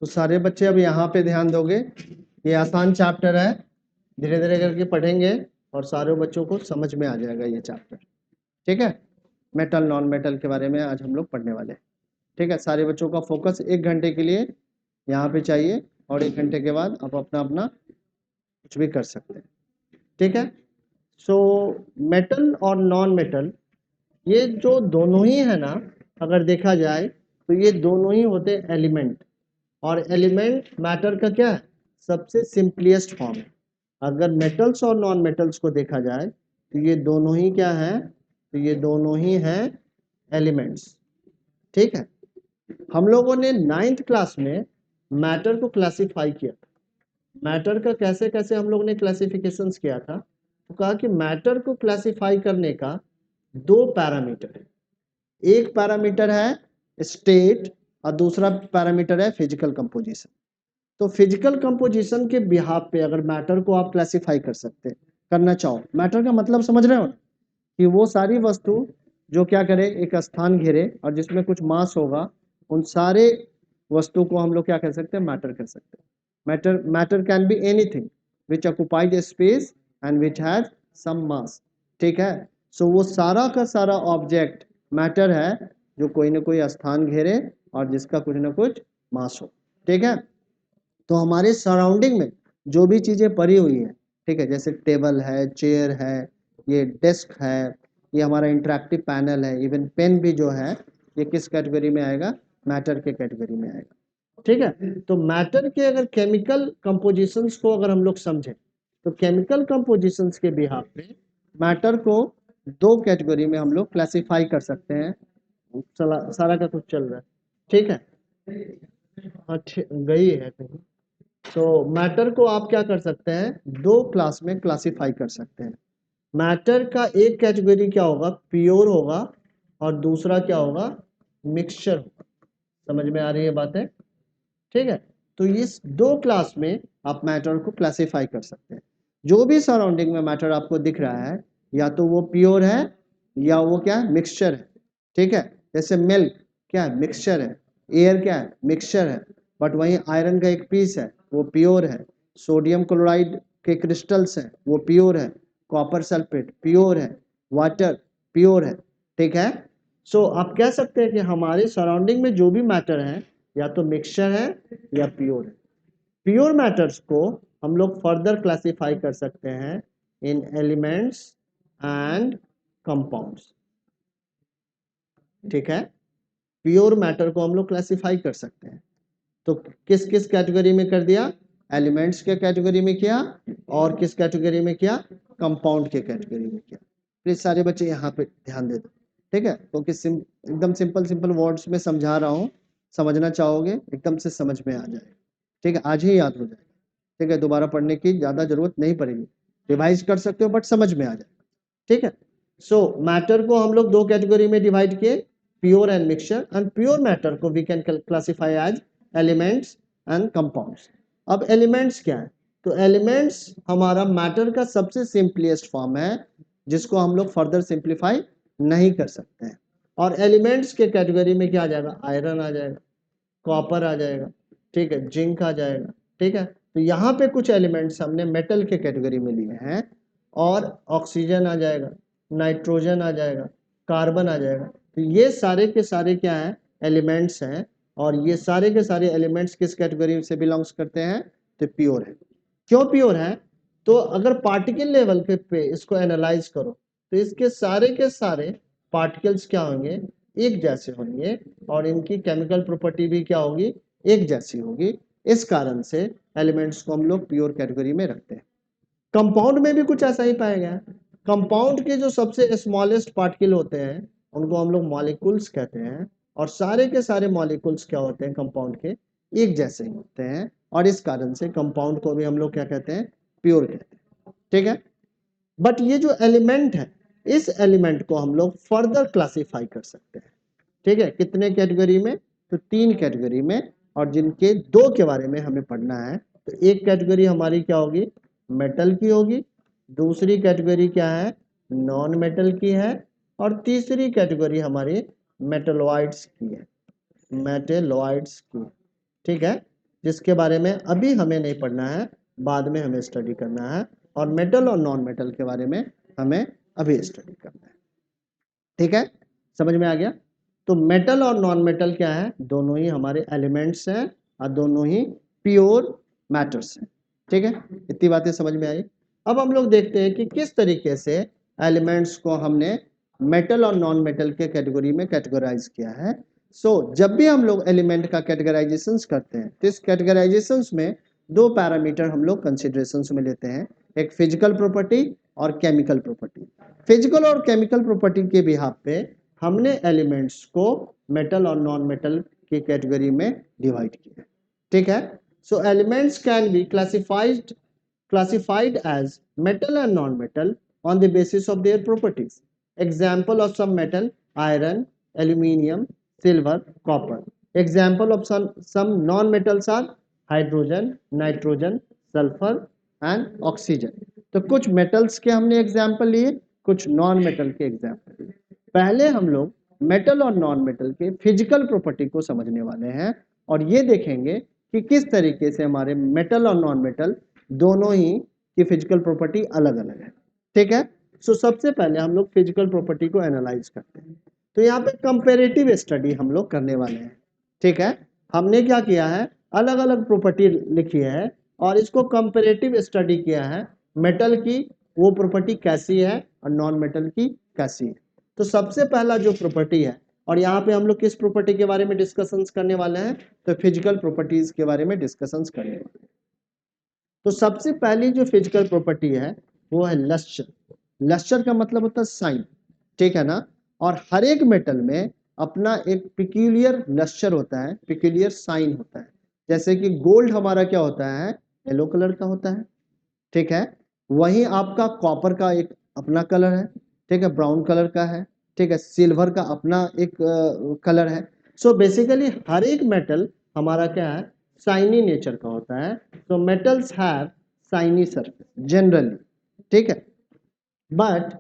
तो सारे बच्चे अब यहाँ पे ध्यान दोगे, ये आसान चैप्टर है, धीरे धीरे करके पढ़ेंगे और सारे बच्चों को समझ में आ जाएगा ये चैप्टर। ठीक है, मेटल नॉन मेटल के बारे में आज हम लोग पढ़ने वाले हैं। ठीक है, सारे बच्चों का फोकस 1 घंटे के लिए यहाँ पे चाहिए और 1 घंटे के बाद आप अपना अपना कुछ भी कर सकते हैं। ठीक है, सो मेटल और नॉन मेटल ये जो दोनों ही है ना, अगर देखा जाए तो ये दोनों ही होते हैं एलिमेंट, और एलिमेंट मैटर का क्या है, सबसे सिंपलेस्ट फॉर्म है। अगर मेटल्स और नॉन मेटल्स को देखा जाए तो ये दोनों ही क्या है, तो ये दोनों ही हैं एलिमेंट्स। ठीक है, हम लोगों ने 9th क्लास में मैटर को क्लासिफाई किया था। मैटर का कैसे कैसे हम लोग ने क्लासिफिकेशंस किया था, तो कहा कि मैटर को क्लासिफाई करने का 2 पैरामीटर है। एक पैरामीटर है स्टेट और दूसरा पैरामीटर है फिजिकल कंपोजिशन। तो फिजिकल कंपोजिशन के बिहाफ पे अगर मैटर को आप क्लासिफाई कर सकते करना चाहो, मैटर का मतलब समझ रहे हो ना, कि वो सारी वस्तु जो क्या करे, एक स्थान घेरे और जिसमें कुछ मास होगा, उन सारे वस्तु को हम लोग क्या कह सकते हैं, मैटर कह सकते हैं। Matter can be anything which occupied space and which has some mass. ठीक है, सो वो सारा का सारा ऑब्जेक्ट मैटर है जो कोई ना कोई स्थान घेरे और जिसका कुछ ना कुछ मास हो। ठीक है, तो हमारे सराउंडिंग में जो भी चीजें पड़ी हुई है, ठीक है, जैसे टेबल है, चेयर है, ये डेस्क है, ये हमारा इंटरेक्टिव पैनल है, इवन पेन भी जो है, ये किस कैटेगरी में आएगा, मैटर के कैटेगरी में आएगा। ठीक है, तो मैटर के अगर केमिकल कंपोजिशंस को अगर हम लोग समझें, तो केमिकल कंपोजिशंस के बिहाफ पे मैटर को 2 कैटेगरी में हम लोग क्लासिफाई कर सकते हैं। सारा का कुछ चल रहा है। ठीक है, गई है कहीं। तो मैटर को आप क्या कर सकते हैं, 2 क्लास में क्लासिफाई कर सकते हैं। मैटर का एक कैटेगरी क्या होगा, प्योर होगा, और दूसरा क्या होगा, मिक्सचर होगा। समझ में आ रही है बातें? ठीक है, तो इस 2 क्लास में आप मैटर को क्लासिफाई कर सकते हैं। जो भी सराउंडिंग में मैटर आपको दिख रहा है, या तो वो प्योर है या वो क्या है, मिक्सचर है। ठीक है, जैसे मिल्क क्या है, मिक्सचर है, एयर क्या है, मिक्सचर है, बट वहीं आयरन का एक पीस है, वो प्योर है, सोडियम क्लोराइड के क्रिस्टल्स हैं, वो प्योर है, कॉपर सल्फेट प्योर है, वाटर प्योर है। ठीक है, सो आप कह सकते हैं कि हमारे सराउंडिंग में जो भी मैटर है या तो मिक्सचर है या प्योर है। प्योर मैटर्स को हम लोग फर्दर क्लासिफाई कर सकते हैं इन एलिमेंट्स एंड कंपाउंड्स। ठीक है, प्योर मैटर को हम लोग क्लासिफाई कर सकते हैं। तो किस किस कैटेगरी में कर दिया, एलिमेंट्स के कैटेगरी में किया, और किस कैटेगरी में किया, कंपाउंड के कैटेगरी में किया। प्लीज सारे बच्चे यहाँ पे ध्यान दे दो। ठीक है, क्योंकि एकदम सिंपल सिंपल वर्ड्स में समझा रहा हूँ, समझना चाहोगे एकदम से समझ में आ जाएगा। ठीक है, आज ही याद हो जाएगा। ठीक है, दोबारा पढ़ने की ज्यादा जरूरत नहीं पड़ेगी, रिवाइज कर सकते हो बट समझ में आ जाएगा। ठीक है, सो मैटर को हम लोग 2 कैटेगरी में डिवाइड किए, pure and mixture, and pure matter को we can classify as elements and compounds. अब एलिमेंट्स क्या है, तो एलिमेंट्स हमारा मैटर का सबसे सिंपलेस्ट फॉर्म है, जिसको हम लोग फर्दर सिंप्लीफाई नहीं कर सकते हैं। और एलिमेंट्स के कैटेगरी में क्या आ जाएगा, आयरन आ जाएगा, कॉपर आ जाएगा, ठीक है, जिंक आ जाएगा। ठीक है, तो यहाँ पे कुछ एलिमेंट्स हमने मेटल के कैटेगरी में लिए हैं, और ऑक्सीजन आ जाएगा, नाइट्रोजन आ जाएगा, कार्बन आ जाएगा। तो ये सारे के सारे क्या हैं, एलिमेंट्स हैं, और ये सारे के सारे एलिमेंट्स किस कैटेगरी से बिलोंग्स करते हैं, तो प्योर है। क्यों प्योर है, तो अगर पार्टिकल लेवल पे इसको एनालाइज करो, तो इसके सारे के सारे पार्टिकल्स क्या होंगे, एक जैसे होंगे, और इनकी केमिकल प्रॉपर्टी भी क्या होगी, एक जैसी होगी। इस कारण से एलिमेंट्स को हम लोग प्योर कैटेगरी में रखते हैं। कंपाउंड में भी कुछ ऐसा ही पाया गया है। कंपाउंड के जो सबसे स्मॉलेस्ट पार्टिकल होते हैं उनको हम लोग मॉलिक्यूल्स कहते हैं, और सारे के सारे मॉलिक्यूल्स क्या होते हैं, कंपाउंड के एक जैसे ही होते हैं, और इस कारण से कंपाउंड को भी हम लोग क्या कहते हैं, प्योर कहते हैं। ठीक है, बट ये जो एलिमेंट है, इस एलिमेंट को हम लोग फर्दर क्लासिफाई कर सकते हैं। ठीक है, कितने कैटेगरी में, तो 3 कैटेगरी में, और जिनके 2 के बारे में हमें पढ़ना है। तो एक कैटेगरी हमारी क्या होगी, मेटल की होगी, दूसरी कैटेगरी क्या है, नॉन मेटल की है, और तीसरी कैटेगरी हमारी मेटलॉइड्स की है, मेटलॉइड्स की। ठीक है, जिसके बारे में अभी हमें नहीं पढ़ना है, बाद में हमें स्टडी करना है, और मेटल और नॉन मेटल के बारे में हमें अभी स्टडी करना है। ठीक है, समझ में आ गया? तो मेटल और नॉन मेटल क्या है? दोनों ही हमारे एलिमेंट्स हैं और दोनों ही प्योर मैटर्स हैं। ठीक है, इतनी बातें समझ में आई। अब हम लोग देखते हैं कि किस तरीके से एलिमेंट्स को हमने मेटल और नॉन मेटल के कैटेगरी में कैटेगराइज किया है। जब भी हम लोग एलिमेंट का कैटेगराइजेशन करते हैं तो इस कैटेगराइजेशन में दो पैरामीटर हम लोग कंसिडरेशन में लेते हैं, एक फिजिकल प्रॉपर्टी और केमिकल प्रॉपर्टी। फिजिकल और केमिकल प्रॉपर्टी के बिहाफ पे हमने एलिमेंट्स को मेटल और नॉन मेटल की कैटेगरी में डिवाइड किया। ठीक है, so elements can be classified as metal and non-metal on the basis of their properties. Example of some metal: iron, aluminium, silver, copper. Example of some non-metals are hydrogen, nitrogen, sulfur and oxygen. तो कुछ metals के हमने example लिए, कुछ non metal के example लिए। पहले हम लोग मेटल और नॉन मेटल के फिजिकल प्रॉपर्टी को समझने वाले हैं और ये देखेंगे कि किस तरीके से हमारे मेटल और नॉन मेटल दोनों ही की फिजिकल प्रॉपर्टी अलग अलग है। ठीक है, सबसे पहले हम लोग फिजिकल प्रॉपर्टी को एनालाइज करते हैं। तो यहाँ पे कंपेरेटिव स्टडी हम लोग करने वाले हैं। ठीक है, हमने क्या किया है, अलग अलग प्रॉपर्टी लिखी है और इसको कंपेरेटिव स्टडी किया है, मेटल की वो प्रॉपर्टी कैसी है और नॉन मेटल की कैसी है। तो सबसे पहला जो प्रॉपर्टी है, और यहाँ पे हम लोग किस प्रॉपर्टी के बारे में डिस्कशंस करने वाले हैं, तो फिजिकल प्रॉपर्टीज के बारे में डिस्कशंस करने वाले हैं। तो सबसे पहली जो फिजिकल प्रॉपर्टी है वो है लस्टर। लस्टर का मतलब होता है साइन। ठीक है ना, और हर एक मेटल में अपना एक पिक्यूलियर लस्टर होता है, पिक्यूलियर साइन होता है। जैसे कि गोल्ड हमारा क्या होता है, येलो कलर का होता है। ठीक है, वहीं आपका कॉपर का एक अपना कलर है, ठीक है, ब्राउन कलर का है। ठीक है, सिल्वर का अपना एक कलर है। सो बेसिकली हर एक मेटल हमारा क्या है, साइनी नेचर का होता है। तो metals have shiny surface generally. ठीक है, but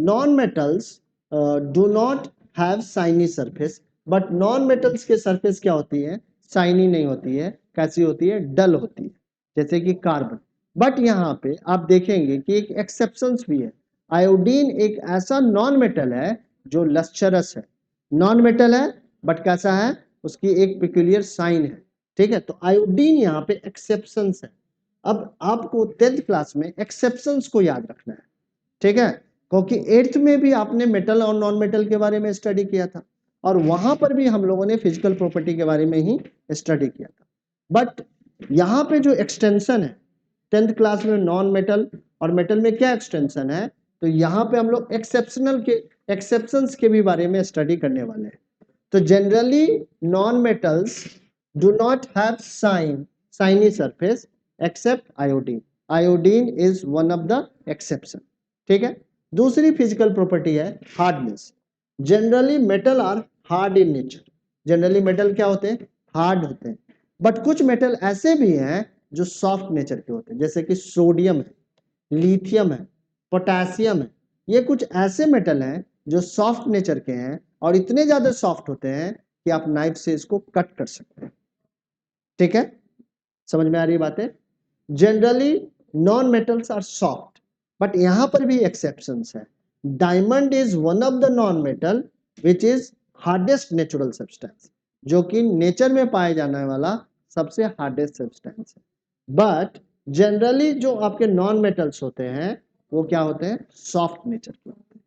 non metals do not have shiny surface. But non metals के सरफेस क्या होती है, साइनी नहीं होती है। कैसी होती है, डल होती है, जैसे कि कार्बन। बट यहाँ पे आप देखेंगे कि एक एक्सेप्शंस भी है। आयोडीन एक ऐसा नॉन मेटल है जो लस्चरस है, नॉन मेटल है बट कैसा है, उसकी एक पिक्यूलियर साइन है। ठीक है, तो आयोडीन यहाँ पे एक्सेप्शंस है। अब आपको 10th क्लास में एक्सेप्शंस को याद रखना है। ठीक है, क्योंकि 8th में भी आपने मेटल और नॉन मेटल के बारे में स्टडी किया था और वहां पर भी हम लोगों ने फिजिकल प्रॉपर्टी के बारे में ही स्टडी किया था। बट यहाँ पे जो एक्सटेंशन है 10th क्लास में नॉन मेटल और मेटल में क्या एक्सटेंशन है, तो यहाँ पे हम लोग एक्सेप्शंस के भी बारे में स्टडी करने वाले हैं। तो generally non metals do not have shiny surface except iodine. Iodine is one of the exception. ठीक है, दूसरी फिजिकल प्रॉपर्टी है hardness. Generally metal are hard in nature. Generally metal क्या होते हैं, हार्ड होते हैं। बट कुछ मेटल ऐसे भी हैं जो सॉफ्ट नेचर के होते हैं, जैसे कि सोडियम है, लिथियम है, पोटेशियम है। ये कुछ ऐसे मेटल हैं जो सॉफ्ट नेचर के हैं और इतने ज्यादा सॉफ्ट होते हैं कि आप नाइफ से इसको कट कर सकते हैं। ठीक है, समझ में आ रही बात है? Generally non metals are soft, but यहां पर भी एक्सेप्शंस है। Diamond is one of the non metal which is hardest natural substance, जो कि नेचर में पाए जाने वाला सबसे हार्डेस्ट सब्सटेंस है। बट जनरली जो आपके नॉन मेटल्स होते हैं वो क्या होते हैं, सॉफ्ट नेचर के होते हैं।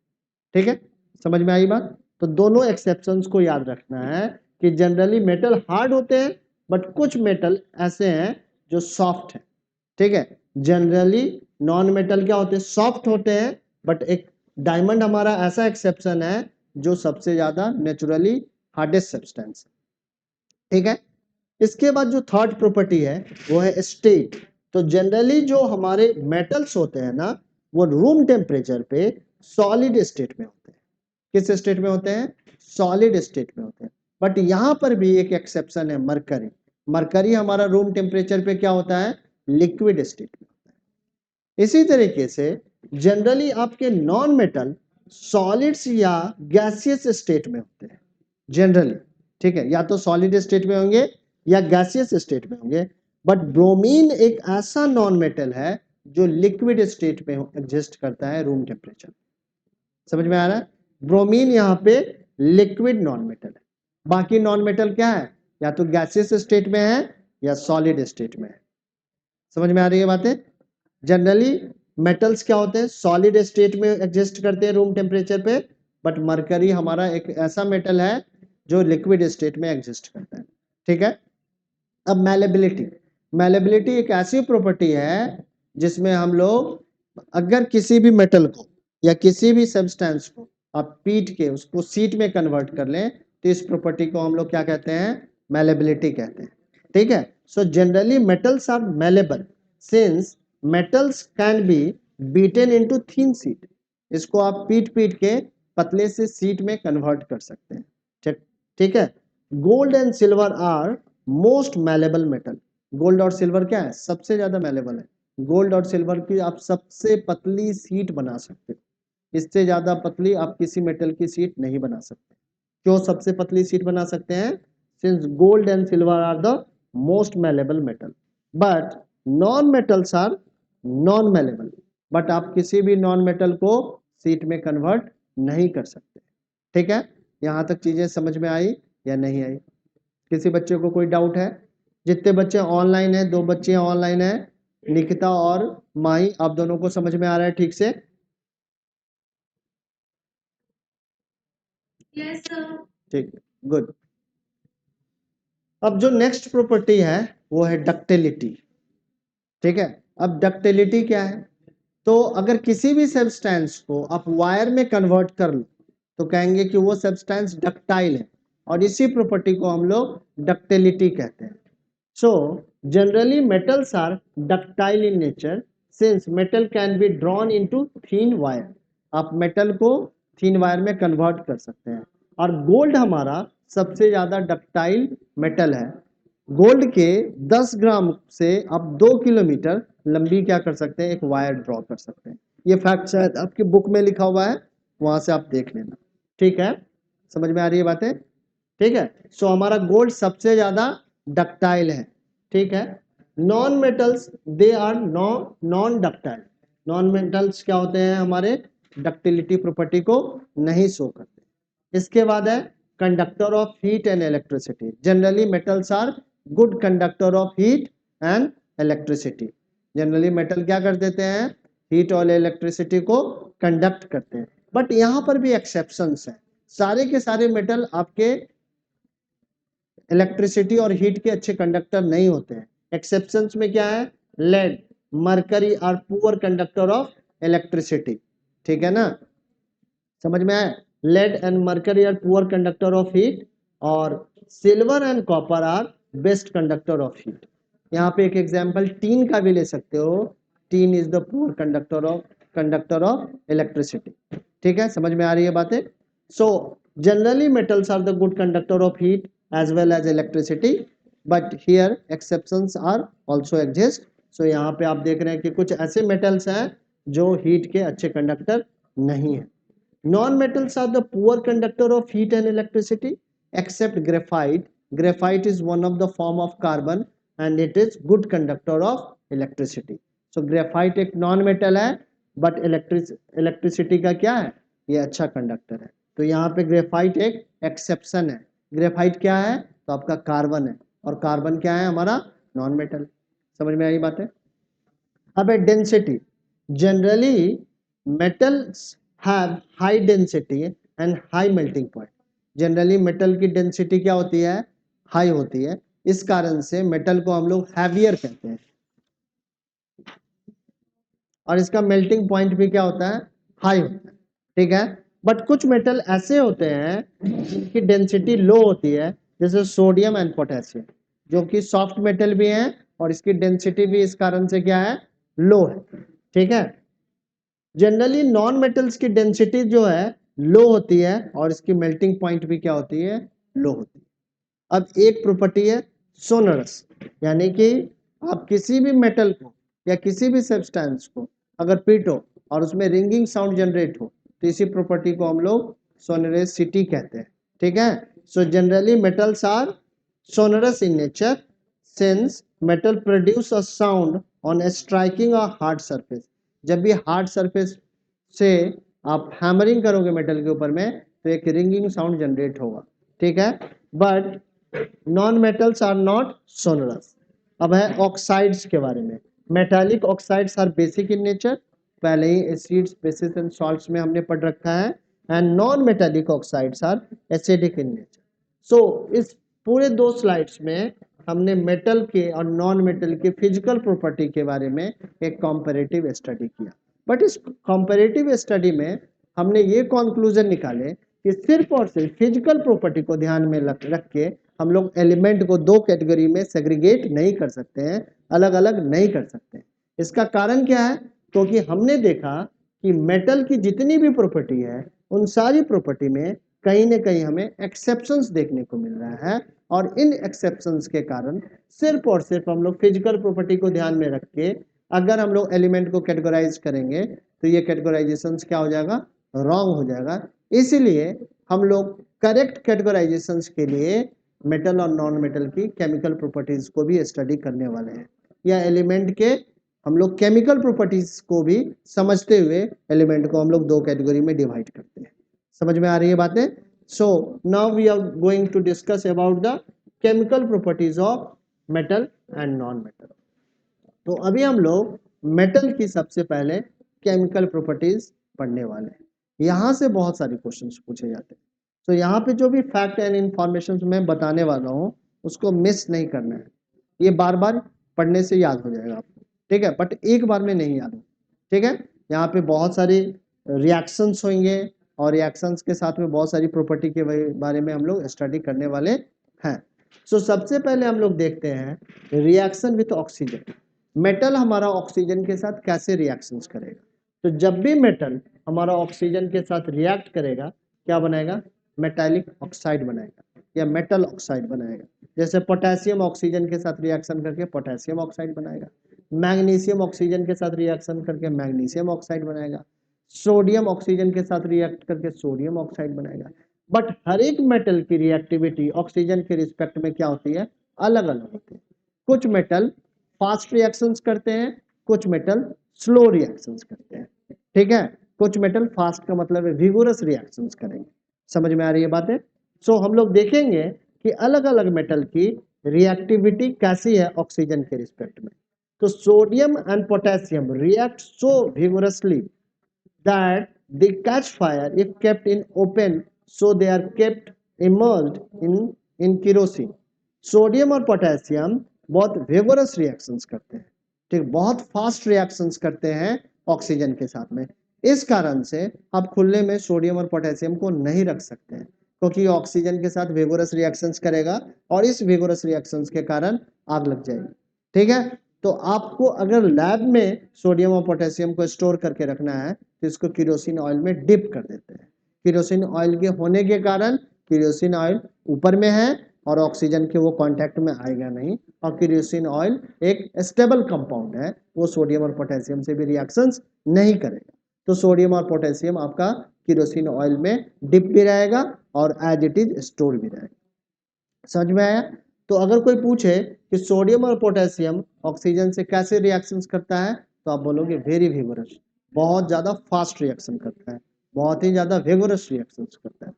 ठीक है, समझ में आई बात? तो दोनों एक्सेप्शंस को याद रखना है कि जनरली मेटल हार्ड होते हैं बट कुछ मेटल ऐसे हैं जो सॉफ्ट है। ठीक है, जनरली नॉन मेटल क्या होते हैं, सॉफ्ट होते हैं, बट एक डायमंड हमारा ऐसा एक्सेप्शन है जो सबसे ज्यादा नेचुरली हार्डेस्ट सब्सटेंस है। ठीक है, इसके बाद जो थर्ड प्रॉपर्टी है वो है स्टेट। तो जनरली जो हमारे मेटल्स होते हैं ना, वो रूम टेम्परेचर पे सॉलिड स्टेट में होते हैं। किस स्टेट में होते हैं, सॉलिड स्टेट में होते हैं। बट यहां पर भी एक एक्सेप्शन है, मरकरी। मरकरी हमारा रूम टेम्परेचर पे क्या होता है, लिक्विड स्टेट में होता है। इसी तरीके से जनरली आपके नॉन मेटल सॉलिड्स या गैसियस स्टेट में होते हैं जनरली। ठीक है, या तो सॉलिड स्टेट में होंगे या गैसियस स्टेट में होंगे, बट ब्रोमीन एक ऐसा नॉन मेटल है जो लिक्विड स्टेट में एग्जिस्ट करता है रूम टेम्परेचर। समझ में आ रहा है? ब्रोमीन यहाँ पे लिक्विड नॉन मेटल है, बाकी नॉन मेटल क्या है, या तो गैसियस स्टेट में है या सॉलिड स्टेट में है। समझ में आ रही है बातें? जनरली मेटल्स क्या होते हैं, सॉलिड स्टेट में एग्जिस्ट करते हैं रूम टेम्परेचर पे, बट मरकरी हमारा एक ऐसा मेटल है जो लिक्विड स्टेट में एग्जिस्ट करता है। ठीक है। अब मैलेबिलिटी, मैलेबिलिटी एक ऐसी प्रॉपर्टी है जिसमें हम लोग अगर किसी भी मेटल को या किसी भी सब्सटेंस को आप पीट के उसको सीट में कन्वर्ट कर लें तो इस प्रॉपर्टी को हम लोग क्या कहते हैं, मैलेबिलिटी कहते हैं। ठीक है। So generally metals are malleable since metals can be beaten into thin sheet. इसको आप पीट पीट के पतले से सीट में कन्वर्ट कर सकते हैं। ठीक है। Gold and silver are most malleable metal. Gold और सिल्वर क्या है, सबसे ज्यादा मैलेबल है। गोल्ड और सिल्वर की आप सबसे पतली सीट बना सकते हो, इससे ज्यादा पतली आप किसी मेटल की सीट नहीं बना सकते। क्यों सबसे पतली सीट बना सकते हैं, since gold and silver are the most malleable metal, but non metals are non malleable. But आप किसी भी नॉन मेटल को सीट में कन्वर्ट नहीं कर सकते। ठीक है। यहां तक चीजें समझ में आई या नहीं आई? किसी बच्चे को कोई डाउट है? जितने बच्चे ऑनलाइन है, 2 बच्चे ऑनलाइन है, निकिता और माही, आप दोनों को समझ में आ रहा है ठीक से? Yes sir. ठीक, गुड। अब जो नेक्स्ट प्रॉपर्टी है वो है डक्टिलिटी। ठीक है। अब डक्टिलिटी क्या है, तो अगर किसी भी सब्सटेंस को आप वायर में कन्वर्ट कर लो तो कहेंगे कि वो सब्सटेंस डक्टाइल है, और इसी प्रॉपर्टी को हम लोग डक्टिलिटी कहते हैं। So generally metals are ductile in nature since metal can be drawn into thin wire। आप मेटल को थीन वायर में कन्वर्ट कर सकते हैं, और गोल्ड हमारा सबसे ज्यादा डक्टाइल मेटल है। गोल्ड के 10 ग्राम से आप 2 किलोमीटर लंबी क्या कर सकते हैं, एक वायर ड्रॉ कर सकते हैं। ये फैक्ट शायद आपकी बुक में लिखा हुआ है, वहां से आप देख लेना। ठीक है। समझ में आ रही है बातें? ठीक है। सो हमारा गोल्ड सबसे ज्यादा डक्टाइल है। ठीक है। Non metals they are non ductile. Non metals क्या होते हैं, हमारे डक्टिलिटी प्रॉपर्टी को नहीं शो करते। इसके बाद है conductor of heat and electricity. Generally metals are good conductor of heat and electricity. Generally metal क्या कर देते हैं, हीट और इलेक्ट्रिसिटी को कंडक्ट करते हैं, बट यहां पर भी एक्सेप्शंस हैं। सारे के सारे मेटल आपके इलेक्ट्रिसिटी और हीट के अच्छे कंडक्टर नहीं होते हैं। एक्सेप्शंस में क्या है, lead, mercury are poor conductor of electricity. ठीक है ना, समझ में आया? Lead and mercury are poor conductor of heat, और silver and copper are best conductor of heat. यहाँ पे एक एग्जांपल टीन का भी ले सकते हो। Tin is the poor conductor of electricity. ठीक है, समझ में आ रही है बातें? So generally metals are the good conductor of heat as well as electricity, but here exceptions are also exist। so यहाँ पे आप देख रहे हैं कि कुछ ऐसे metals हैं जो heat के अच्छे कंडक्टर नहीं है। non metals are the poor conductor of heat and electricity except graphite। graphite is one of the form of carbon and it is good conductor of electricity। so graphite एक non metal है, but electricity का क्या है, ये अच्छा conductor है। तो यहाँ पे ग्रेफाइट एक एक्सेप्शन है। ग्रेफाइट क्या है, तो आपका कार्बन है, और कार्बन क्या है, हमारा नॉन मेटल। समझ में आई बात है? अब है density. Generally metals have high density and high melting point. Generally metal की डेंसिटी क्या होती है, हाई होती है। इस कारण से मेटल को हम लोग हैवियर कहते हैं, और इसका मेल्टिंग पॉइंट भी क्या होता है, हाई होता है। ठीक है। बट कुछ मेटल ऐसे होते हैं जिनकी डेंसिटी लो होती है, जैसे सोडियम एंड पोटेशियम, जो कि सॉफ्ट मेटल भी हैं और इसकी डेंसिटी भी इस कारण से क्या है, लो है। ठीक है। जनरली नॉन मेटल्स की डेंसिटी जो है लो होती है, और इसकी मेल्टिंग पॉइंट भी क्या होती है, लो होती है। अब एक प्रॉपर्टी है सोनरस, यानी कि आप किसी भी मेटल को या किसी भी सब्सटेंस को अगर पीटो और उसमें रिंगिंग साउंड जनरेट हो, तो इसी प्रॉपर्टी को हम लोग सोनरसिटी कहते हैं। ठीक है। So generally metals are sonorous in nature since metal produce a sound on striking a hard surface. जब भी हार्ड सरफेस से आप हैमरिंग करोगे मेटल के ऊपर में तो एक रिंगिंग साउंड जनरेट होगा, ठीक है। But non metals are not sonorous. अब है ऑक्साइड्स के बारे में। Metallic oxides are basic in nature, पहले ही एसिड्स बेसिस एंड सॉल्ट्स में हमने पढ़ रखा है। And non metallic oxides are acidic in nature. So इस पूरे 2 स्लाइड्स में हमने मेटल के और नॉन मेटल के फिजिकल प्रॉपर्टी के बारे में एक कॉम्पैरेटिव स्टडी किया। बट इस कॉम्पैरेटिव स्टडी में हमने ये कंक्लूजन निकाले कि सिर्फ और सिर्फ फिजिकल प्रॉपर्टी को ध्यान में रख के हम लोग एलिमेंट को 2 कैटेगरी में सेग्रीगेट नहीं कर सकते हैं, अलग अलग नहीं कर सकते हैं। इसका कारण क्या है? क्योंकि हमने देखा कि मेटल की जितनी भी प्रॉपर्टी है उन सारी प्रॉपर्टी में कहीं ना कहीं हमें एक्सेप्शंस देखने को मिल रहा है, और इन एक्सेप्शंस के कारण सिर्फ और सिर्फ हम लोग फिजिकल प्रॉपर्टी को ध्यान में रख के अगर हम लोग एलिमेंट को कैटेगराइज करेंगे तो ये कैटेगराइजेशन क्या हो जाएगा? रॉन्ग हो जाएगा। इसीलिए हम लोग करेक्ट कैटेगराइजेशंस के लिए मेटल और नॉन मेटल की केमिकल प्रॉपर्टीज को भी स्टडी करने वाले हैं, या एलिमेंट के हम लोग केमिकल प्रॉपर्टीज को भी समझते हुए एलिमेंट को हम लोग 2 कैटेगरी में डिवाइड करते हैं। समझ में आ रही है बातें? So now we are going to discuss about the chemical properties of metal and non metal. तो अभी हम लोग मेटल की सबसे पहले केमिकल प्रॉपर्टीज पढ़ने वाले हैं। यहाँ से बहुत सारे क्वेश्चंस पूछे जाते हैं। तो यहाँ पे जो भी फैक्ट एंड इंफॉर्मेशन मैं बताने वाला हूँ उसको मिस नहीं करना है। ये बार बार पढ़ने से याद हो जाएगा आपको, ठीक है, बट एक बार में नहीं याद हो, ठीक है। यहाँ पे बहुत सारे रिएक्शंस होंगे और रिएक्शंस के साथ में बहुत सारी प्रॉपर्टी के बारे में हम लोग स्टडी करने वाले हैं। सो सबसे पहले हम लोग देखते हैं रिएक्शन विथ ऑक्सीजन। मेटल हमारा ऑक्सीजन के साथ कैसे रिएक्शंस करेगा? तो जब भी मेटल हमारा ऑक्सीजन के साथ रिएक्ट करेगा क्या बनाएगा? मेटालिक ऑक्साइड बनाएगा या मेटल ऑक्साइड बनाएगा। जैसे पोटेशियम ऑक्सीजन के साथ रिएक्शन करके पोटेशियम ऑक्साइड बनाएगा, मैग्नीशियम ऑक्सीजन के साथ रिएक्शन करके मैग्नीशियम ऑक्साइड बनाएगा, सोडियम ऑक्सीजन के साथ रिएक्ट करके सोडियम ऑक्साइड बनाएगा। बट हर एक मेटल की रिएक्टिविटी ऑक्सीजन के रिस्पेक्ट में क्या होती है? अलग अलग होती है। कुछ मेटल फास्ट रिएक्शंस करते हैं, कुछ मेटल स्लो रिएक्शंस करते हैं, ठीक है। कुछ मेटल फास्ट का मतलब है विगोरस रिएक्शंस करेंगे। समझ में आ रही है बातें? सो हम लोग देखेंगे कि अलग अलग मेटल की रिएक्टिविटी कैसी है ऑक्सीजन के रिस्पेक्ट में। तो sodium and potassium react so vigorously that they catch fire if kept in open, so they are kept immersed in kerosene. Sodium और पोटेशियम बहुत vigorous रिएक्शंस करते हैं, ठीक, बहुत फास्ट रिएक्शंस करते हैं ऑक्सीजन के साथ में। इस कारण से आप खुले में सोडियम और पोटेशियम को नहीं रख सकते हैं, क्योंकि ऑक्सीजन के साथ vigorous रिएक्शंस करेगा और इस vigorous रिएक्शंस के कारण आग लग जाएगी, ठीक है। तो आपको अगर लैब में सोडियम और पोटेशियम को स्टोर करके रखना है तो इसको केरोसिन ऑयल में डिप कर देते हैं। केरोसिन ऑयल के होने के कारण केरोसिन ऑयल ऊपर में है और ऑक्सीजन के वो कांटेक्ट में आएगा नहीं, और केरोसिन ऑयल एक स्टेबल कंपाउंड है, वो सोडियम और पोटेशियम से भी रिएक्शंस नहीं करेगा। तो सोडियम और पोटेशियम आपका केरोसिन ऑयल में डिप भी रहेगा और एज इट इज स्टोर भी रहेगा। समझ में आया? तो अगर कोई पूछे कि सोडियम और पोटेशियम ऑक्सीजन से कैसे रिएक्शंस करता है तो आप बोलोगे वेरी विगोरस, बहुत ज्यादा फास्ट रिएक्शन करता है, बहुत ही ज्यादा विगोरस रिएक्शंस करता है।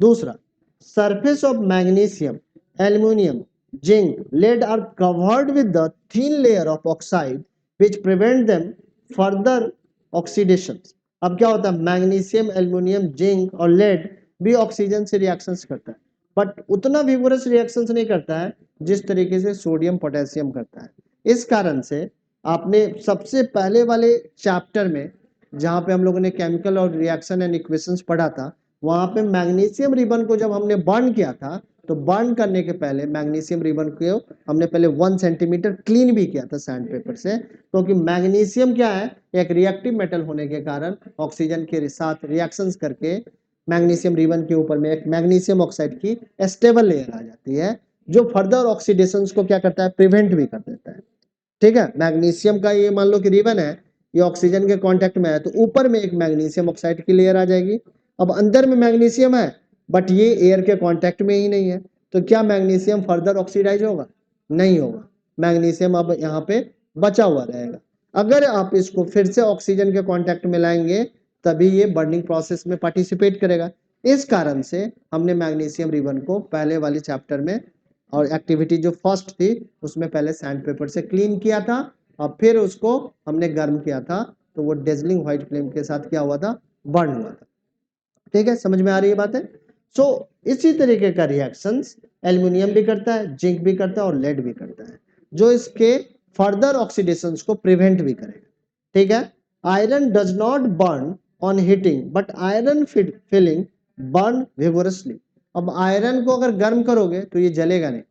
दूसरा, surface of magnesium, aluminium, zinc, lead are covered with the thin layer of oxide which prevent them further oxidation. अब क्या होता है? मैग्नीशियम, एल्यूमिनियम, जिंक और लेड भी ऑक्सीजन से रिएक्शंस करता है, बट उतना विगोरस रिएक्शंस नहीं करता है जिस तरीके से सोडियम पोटेशियम करता है। इस कारण से आपने सबसे पहले वाले चैप्टर में जहाँ पे हम लोगों ने केमिकल और रिएक्शन एंड इक्वेशंस पढ़ा था, वहाँ पे मैग्नीशियम रिबन को जब हमने बर्न किया था तो बर्न करने के पहले मैग्नीशियम रिबन को हमने पहले 1 सेंटीमीटर क्लीन भी किया था सैंड पेपर से, क्योंकि मैग्नीशियम क्या है? एक रिएक्टिव मेटल होने के कारण ऑक्सीजन के साथ रिएक्शंस करके मैग्नीशियम रिबन के ऊपर में एक मैग्नीशियम ऑक्साइड की स्टेबल लेयर आ जाती है जो फर्दर ऑक्सीडेशन को क्या करता है? प्रिवेंट भी कर देता है, ठीक है। मैग्नीशियम का ये मान लो कि रिबन है, ये ऑक्सीजन के कांटेक्ट में है तो ऊपर में एक मैग्नीशियम ऑक्साइड की लेयर आ जाएगी। अब अंदर में मैग्नीशियम है बट ये एयर के कांटेक्ट में ही नहीं है, तो क्या मैग्नीशियम फर्दर ऑक्सीडाइज होगा? नहीं होगा, मैग्नीशियम अब यहाँ पे बचा हुआ रहेगा। अगर आप इसको फिर से ऑक्सीजन के कांटेक्ट में लाएंगे तभी ये बर्निंग प्रोसेस में पार्टिसिपेट करेगा। इस कारण से हमने मैग्नीशियम रिबन को पहले वाले चैप्टर में और एक्टिविटी जो फर्स्ट थी उसमें पहले सैंड पेपर से क्लीन किया था और फिर उसको हमने गर्म किया था, तो वो डेजलिंग व्हाइट फ्लेम के साथ क्या हुआ था? बर्न हुआ था। ठीक है, समझ में आ रही है बात है? सो इसी तरीके का रिएक्शंस एल्युमिनियम भी करता है, जिंक भी करता है और लेड भी करता है, जो इसके फर्दर ऑक्सीडेशंस को प्रिवेंट भी करेगा। ठीक है, iron does not burn on heating but iron filling burn vigorously. अब आयरन को अगर गर्म करोगे तो ये जलेगा नहीं,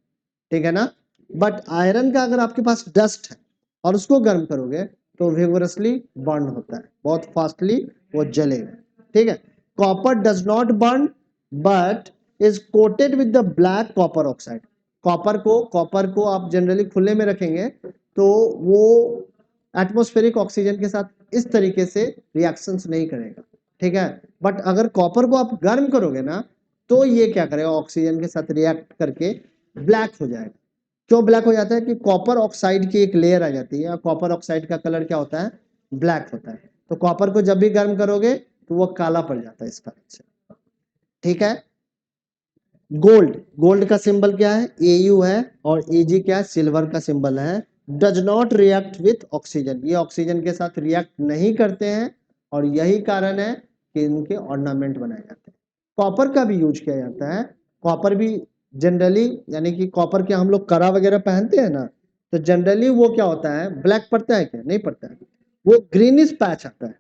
ठीक है ना, बट आयरन का अगर आपके पास डस्ट है और उसको गर्म करोगे तो विगोरसली बर्न होता है, बहुत फास्टली वो जलेगा। ठीक है, copper does not burn but is coated with the black copper oxide. Copper को आप जनरली खुले में रखेंगे तो वो एटमॉस्फेरिक ऑक्सीजन के साथ इस तरीके से रिएक्शंस नहीं करेगा। ठीक है, बट अगर कॉपर को आप गर्म करोगे ना तो ये क्या करेगा? ऑक्सीजन के साथ रिएक्ट करके ब्लैक हो जाएगा। क्यों ब्लैक हो जाता है? कि कॉपर ऑक्साइड की एक लेयर आ जाती है, कॉपर ऑक्साइड का कलर क्या होता है? ब्लैक होता है। तो कॉपर को जब भी गर्म करोगे तो वो काला पड़ जाता है इस कारण से। ठीक है, गोल्ड का सिंबल क्या है? Au है, और Ag क्या है? सिल्वर का सिंबल है। Does not react with oxygen, ये ऑक्सीजन के साथ रिएक्ट नहीं करते हैं और यही कारण है कि इनके ऑर्नामेंट बनाए जाते हैं। कॉपर का भी यूज किया जाता है। कॉपर भी जनरली, यानी कि कॉपर के हम लोग कड़ा वगैरह पहनते हैं ना, तो जनरली वो क्या होता है? ब्लैक पड़ता है क्या? नहीं पड़ता है, वो ग्रीनिश पैच आता है।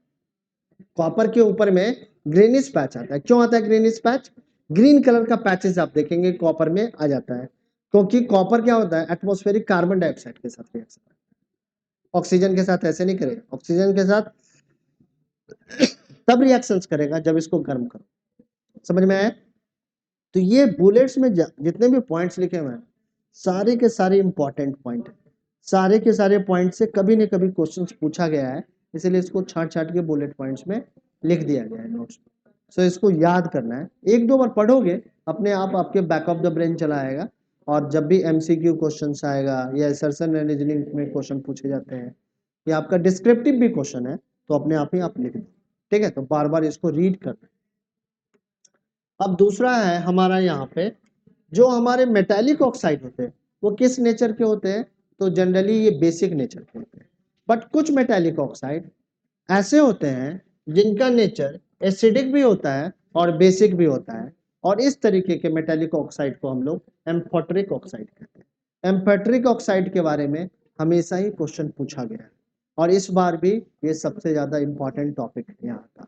कॉपर के ऊपर में ग्रीनिश पैच आता है। क्यों आता है ग्रीनिश पैच? ग्रीन कलर का पैचेस आप देखेंगे कॉपर में आ जाता है, क्योंकि कॉपर क्या होता है? एटमॉस्फेरिक कार्बन डाइऑक्साइड के साथ रिएक्शन, ऑक्सीजन के साथ ऐसे नहीं करेगा। ऑक्सीजन के साथ तब रिएक्शंस करेगा जब इसको गर्म करो। समझ में आया? तो ये बुलेट्स में जितने भी पॉइंट्स लिखे हुए हैं सारे के सारे इंपॉर्टेंट पॉइंट है, सारे के सारे पॉइंट से कभी न कभी क्वेश्चंस पूछा गया है, इसलिए इसको छाट छाट के बुलेट पॉइंट्स में लिख दिया गया है नोट्स में। सो इसको याद करना है, एक दो बार पढ़ोगे अपने आप आपके बैक ऑफ द ब्रेन चला आएगा, और जब भी एमसीक्यू क्वेश्चंस आएगा या असर्शन एंड रीजनिंग में क्वेश्चन पूछे जाते हैं या आपका डिस्क्रिप्टिव भी क्वेश्चन है तो अपने आप ही आप लिख दो। ठीक है, तो बार बार इसको रीड करना। अब दूसरा है हमारा यहाँ पे, जो हमारे मेटालिक ऑक्साइड होते हैं वो किस नेचर के होते हैं? तो जनरली ये बेसिक नेचर के होते हैं, बट कुछ मेटालिक ऑक्साइड ऐसे होते हैं जिनका नेचर एसिडिक भी होता है और बेसिक भी होता है, और इस तरीके के मेटालिक ऑक्साइड को हम लोग एम्फोटरिक ऑक्साइड कहते हैं। एम्फोटरिक ऑक्साइड के बारे में हमेशा ही क्वेश्चन पूछा गया है और इस बार भी ये सबसे ज्यादा इंपॉर्टेंट टॉपिक है यहाँ का।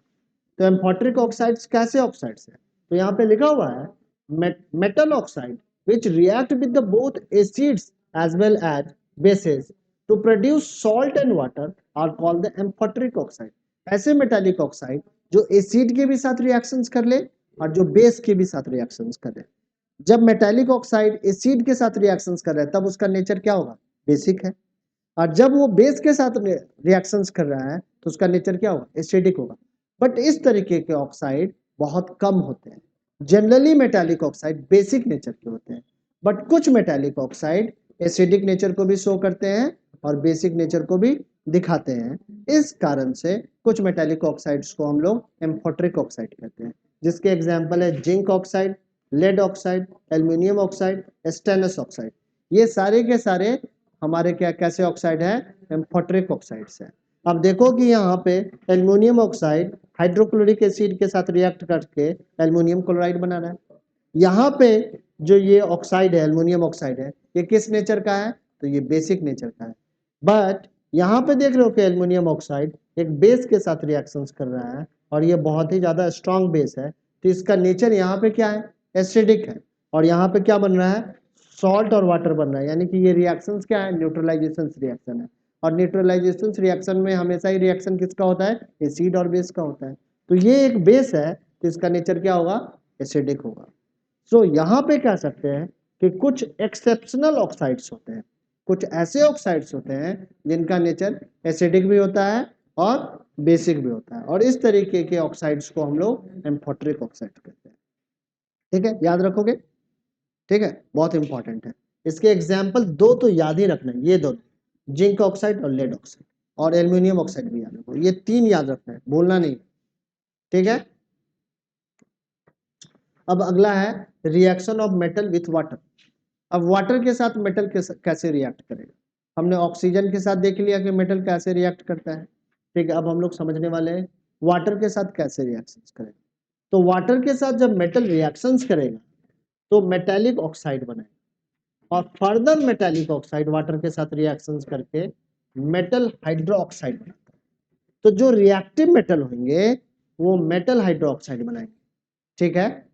तो एम्फोटरिक ऑक्साइड्स कैसे ऑक्साइड्स है? तो यहाँ पे लिखा हुआ है metal oxide which react with the both acids as well as bases to produce salt and water are called the amphoteric oxide। ऐसे मेटालिक ऑक्साइड जो एसिड के भी साथ रिएक्शंस कर ले और जो बेस के भी साथ रिएक्शंस कर ले। जब मेटालिक ऑक्साइड एसिड के साथ रिएक्शंस कर रहा है तब उसका नेचर क्या होगा? बेसिक है, और जब वो बेस के साथ रिएक्शंस कर रहा है तो उसका नेचर क्या होगा? एसिडिक होगा। बट इस तरीके के ऑक्साइड बहुत कम होते हैं। Generally metallic oxide basic nature के होते हैं, बट कुछ मेटालिक ऑक्साइड एसिडिक नेचर को भी शो करते हैं और बेसिक नेचर को भी दिखाते हैं। इस कारण से कुछ मेटालिक ऑक्साइड्स को हम लोग एम्फोटरिक ऑक्साइड कहते हैं, जिसके एग्जाम्पल है zinc oxide, lead oxide, aluminium oxide, stannous oxide. ये सारे के सारे हमारे क्या कैसे ऑक्साइड है? एम्फोटरिक ऑक्साइड्स है। अब देखो कि यहाँ पे एल्युमिनियम ऑक्साइड हाइड्रोक्लोरिक एसिड के साथ रिएक्ट करके एल्युमिनियम क्लोराइड बना रहा है। यहाँ पे जो ये ऑक्साइड है, एल्युमिनियम ऑक्साइड है, ये किस नेचर का है? तो ये बेसिक नेचर का है। बट यहाँ पे देख रहे हो कि एल्युमिनियम ऑक्साइड एक बेस के साथ रिएक्शंस कर रहा है और ये बहुत ही ज्यादा स्ट्रॉन्ग बेस है, तो इसका नेचर यहाँ पे क्या है? एसिडिक है। और यहाँ पे क्या बन रहा है? सॉल्ट और वाटर बन रहा है, यानी कि ये रिएक्शंस क्या है? न्यूट्रलाइजेशन रिएक्शन है। और न्यूट्रलाइजेशन रिएक्शन में हमेशा ही रिएक्शन किसका होता है? एसिड और बेस का होता है। तो ये एक बेस है तो इसका नेचर क्या होगा? एसिडिक होगा। सो यहाँ पे कह सकते हैं कि कुछ एक्सेप्शनल ऑक्साइड्स होते हैं, कुछ ऐसे ऑक्साइड्स होते हैं जिनका नेचर एसिडिक भी होता है और बेसिक भी होता है, और इस तरीके के ऑक्साइड्स को हम लोग एम्फोटरिक ऑक्साइड कहते हैं। ठीक है, याद रखोगे। ठीक है, बहुत इंपॉर्टेंट है। इसके एग्जाम्पल दो तो याद ही रखना है, ये दो, जिंक ऑक्साइड और लेड ऑक्साइड, और एल्यूमिनियम ऑक्साइड भी याद रखो, ये तीन याद रखना है, बोलना नहीं, ठीक है। अब अगला है reaction of metal with water. अब वाटर के साथ मेटल कैसे रिएक्ट करेगा, हमने ऑक्सीजन के साथ देख लिया कि मेटल कैसे रिएक्ट करता है, ठीक है। अब हम लोग समझने वाले हैं वाटर के साथ कैसे रिएक्शंस करेगा। तो वाटर के साथ जब मेटल रिएक्शंस करेगा तो मेटालिक ऑक्साइड बनेगा, और फर्दर मेटालिक ऑक्साइड वाटर के साथ रिएक्शंस करके मेटल हाइड्रो ऑक्साइड बनाता है। तो जो रिएक्टिव मेटल होंगे वो मेटल हाइड्रो ऑक्साइड बनाएंगे, ठीक है।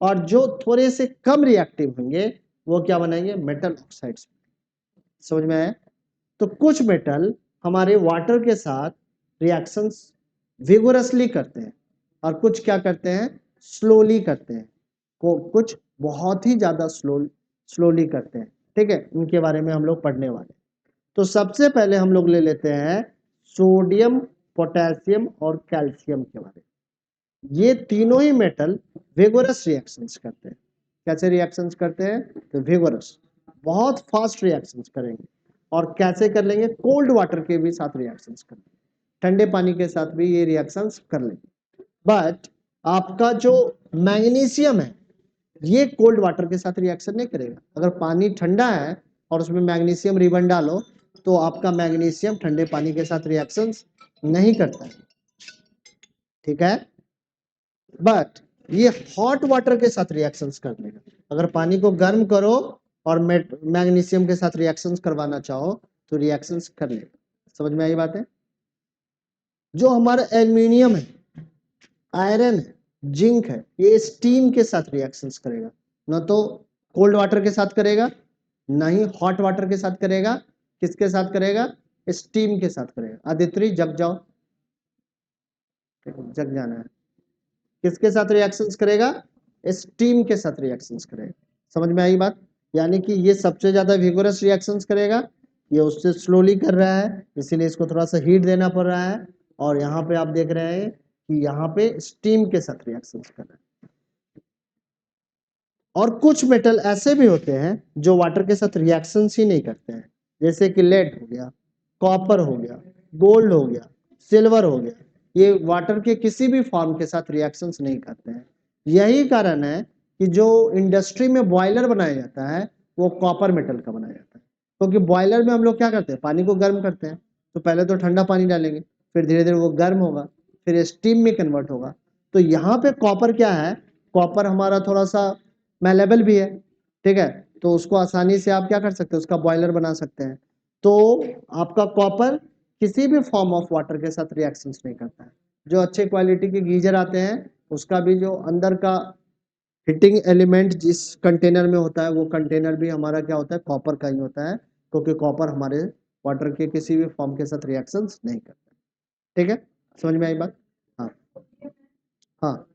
और जो थोड़े से कम रिएक्टिव होंगे वो क्या बनाएंगे, मेटल ऑक्साइड्स। समझ में आया। तो कुछ मेटल हमारे वाटर के साथ रिएक्शंस विगोरसली करते हैं, और कुछ क्या करते हैं, स्लोली करते हैं, कुछ बहुत ही ज्यादा स्लोली करते हैं, ठीक है। उनके बारे में हम लोग पढ़ने वाले। तो सबसे पहले हम लोग ले लेते हैं सोडियम, पोटेशियम और कैल्शियम के बारे में। ये तीनों ही मेटल विगोरस रिएक्शंस करते हैं। कैसे रिएक्शंस करते हैं, तो विगोरस, बहुत फास्ट रिएक्शंस करेंगे। और कैसे कर लेंगे, कोल्ड वाटर के भी साथ रिएक्शंस कर लेंगे, ठंडे पानी के साथ भी ये रिएक्शंस कर लेंगे। बट आपका जो मैग्नीशियम है ये कोल्ड वाटर के साथ रिएक्शन नहीं करेगा। अगर पानी ठंडा है और उसमें मैग्नीशियम रिबन डालो तो आपका मैग्नीशियम ठंडे पानी के साथ रिएक्शंस नहीं करता है, ठीक है। बट ये हॉट वाटर के साथ रिएक्शंस कर लेगा। अगर पानी को गर्म करो और मैग्नीशियम के साथ रिएक्शंस करवाना चाहो तो रिएक्शंस कर लेगा। समझ में आई बात है। जो हमारा एल्यूमिनियम है, आयरन है, जिंक है, ये स्टीम के साथ रिएक्शंस करेगा, ना तो कोल्ड वाटर के साथ करेगा, ना ही हॉट वाटर के साथ करेगा। किसके साथ करेगा, स्टीम के साथ करेगा। आदित्य जग जाओ, जग जाना है। किसके साथ रिएक्शंस करेगा, स्टीम के साथ रिएक्शंस करेगा। समझ में आई बात। यानी कि ये सबसे ज्यादा विगोरस रिएक्शंस करेगा, ये उससे स्लोली कर रहा है, इसीलिए इसको थोड़ा सा हीट देना पड़ रहा है। और यहाँ पे आप देख रहे हैं कि यहाँ पे स्टीम के साथ रिएक्शंस कर रहा है। और कुछ मेटल ऐसे भी होते हैं जो वाटर के साथ रिएक्शंस ही नहीं करते हैं, जैसे कि लेड हो गया, कॉपर हो गया, गोल्ड हो गया, सिल्वर हो गया। ये वाटर के किसी भी फॉर्म के साथ रिएक्शंस नहीं करते हैं। यही कारण है कि जो इंडस्ट्री में बॉयलर बनाया जाता है वो कॉपर मेटल का बनाया जाता है। क्योंकि बॉयलर में हम लोग क्या करते हैं, पानी को गर्म करते हैं। तो पहले तो ठंडा पानी डालेंगे, फिर धीरे धीरे वो गर्म होगा, फिर स्टीम में कन्वर्ट होगा। तो यहाँ पे कॉपर क्या है, कॉपर हमारा थोड़ा सा मेलेबल भी है, ठीक है। तो उसको आसानी से आप क्या कर सकते हैं, उसका बॉयलर बना सकते हैं। तो आपका कॉपर किसी भी फॉर्म ऑफ वाटर के साथ रिएक्शंस नहीं करता है। जो अच्छे क्वालिटी के गीजर आते हैं उसका भी जो अंदर का हीटिंग एलिमेंट जिस कंटेनर में होता है वो कंटेनर भी हमारा क्या होता है, कॉपर का ही होता है। क्योंकि कॉपर हमारे वाटर के किसी भी फॉर्म के साथ रिएक्शंस नहीं करता, ठीक है। समझ में आई बात। हाँ हाँ,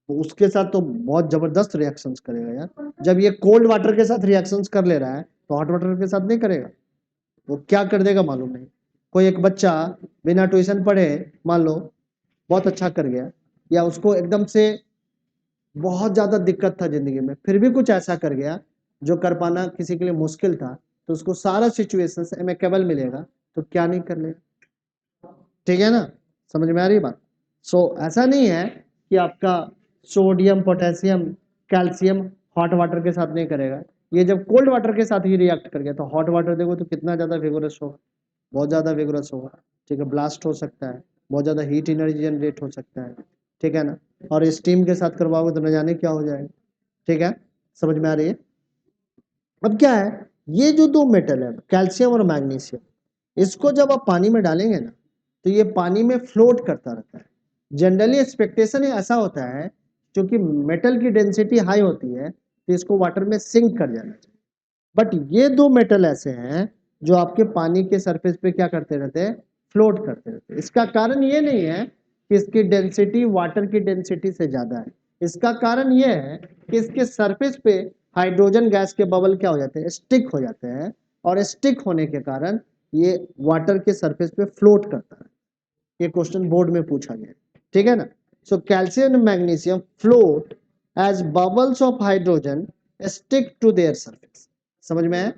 तो उसके साथ तो बहुत जबरदस्त रिएक्शंस करेगा यार। जब ये कोल्ड वाटर के साथ रिएक्शंस कर ले रहा है तो हॉट वाटर के साथ नहीं करेगा। वो क्या कर देगा मालूम नहीं। कोई एक बच्चा बिना ट्यूशन पढ़े मान लो बहुत अच्छा कर गया, या उसको एकदम से बहुत ज्यादा दिक्कत था जिंदगी में, फिर भी कुछ ऐसा कर गया जो कर पाना किसी के लिए मुश्किल था, तो उसको सारा सिचुएशन एमेकेबल मिलेगा तो क्या नहीं कर लेगा, ठीक है ना। समझ में आ रही बात। सो ऐसा नहीं है कि आपका sodium, potassium, calcium hot water के साथ नहीं करेगा। ये जब कोल्ड वाटर के साथ ही रिएक्ट कर गया तो हॉट वाटर देखो तो कितना ज्यादा विगोरस होगा, बहुत ज्यादा विगोरस होगा, ठीक है। ब्लास्ट हो सकता है, बहुत ज्यादा हीट एनर्जी जनरेट हो सकता है, ठीक है ना। और स्टीम के साथ करवाओगे तो न जाने क्या हो जाएगा, ठीक है। समझ में आ रही है। अब क्या है, ये जो दो मेटल है कैल्शियम और मैग्नीशियम, इसको जब आप पानी में डालेंगे ना तो ये पानी में फ्लोट करता रहता है। जनरली एक्सपेक्टेशन ऐसा होता है क्योंकि मेटल की डेंसिटी हाई होती है तो इसको वाटर में सिंक कर जाना चाहिए। बट ये दो मेटल ऐसे हैं जो आपके पानी के सरफेस पे क्या करते रहते हैं, फ्लोट करते रहते हैं। इसका कारण ये नहीं है कि इसकी डेंसिटी वाटर की डेंसिटी से ज्यादा है, इसका कारण ये है कि इसके सरफेस पे हाइड्रोजन गैस के बबल क्या हो जाते हैं, स्टिक हो जाते हैं, और स्टिक होने के कारण ये वाटर के सरफेस पे फ्लोट करता है। ये क्वेश्चन बोर्ड में पूछा गया, ठीक है ना। So calcium and magnesium float as bubbles of hydrogen stick to their surface. समझ में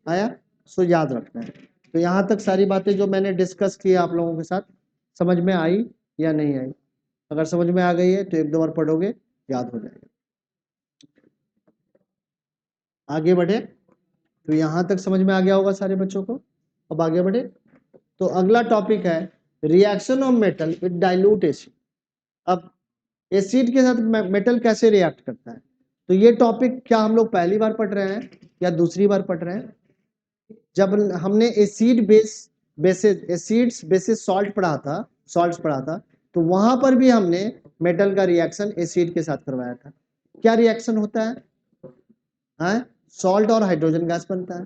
आया? सो याद रखना है। तो यहाँ तक सारी बातें जो मैंने डिस्कस की आप लोगों के साथ समझ में आई या नहीं आई? अगर समझ में आ गई है तो एक दो बार पढ़ोगे याद हो जाएगा। आगे बढ़े। तो यहाँ तक समझ में आ गया होगा सारे बच्चों को। अब आगे बढ़े। तो अगला टॉपिक है reaction of metal with dilute acid. अब एसिड के साथ मेटल कैसे रिएक्ट करता है? तो ये टॉपिक क्या हम लोग पहली बार पढ़ रहे हैं या दूसरी बार पढ़ रहे हैं? जब हमने एसिड्स बेसिस सॉल्ट पढ़ा था, सॉल्ट्स पढ़ा था, तो वहां पर भी हमने मेटल का रिएक्शन एसिड के साथ करवाया था। क्या रिएक्शन होता है? सॉल्ट और हाइड्रोजन गैस बनता है।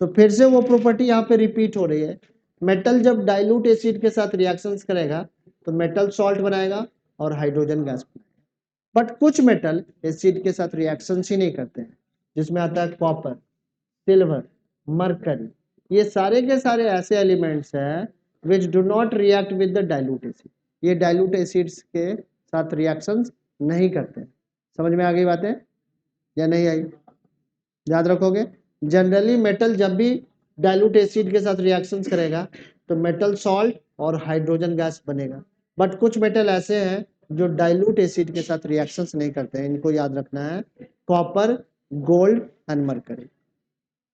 तो फिर से वो प्रॉपर्टी यहाँ पे रिपीट हो रही है। मेटल जब डाइल्यूट एसिड के साथ रिएक्शंस करेगा तो मेटल सॉल्ट बनाएगा और हाइड्रोजन गैस बनाएगा। बट कुछ मेटल एसिड के साथ रिएक्शंस ही नहीं करते हैं, जिसमें आता है कॉपर, सिल्वर, मरकरी। ये सारे के सारे ऐसे एलिमेंट्स हैं which do not react with the dilute acid. ये डाइल्यूट एसिड्स के साथ रिएक्शंस नहीं करते। समझ में आ गई बातें या नहीं आई? याद रखोगे। जनरली मेटल जब भी डाइल्यूट एसिड के साथ रिएक्शंस करेगा तो मेटल सॉल्ट और हाइड्रोजन गैस बनेगा। बट कुछ मेटल ऐसे हैं जो डाइल्यूट एसिड के साथ रिएक्शंस नहीं करते हैं। इनको याद रखना है, कॉपर, गोल्ड एंड मरकरी।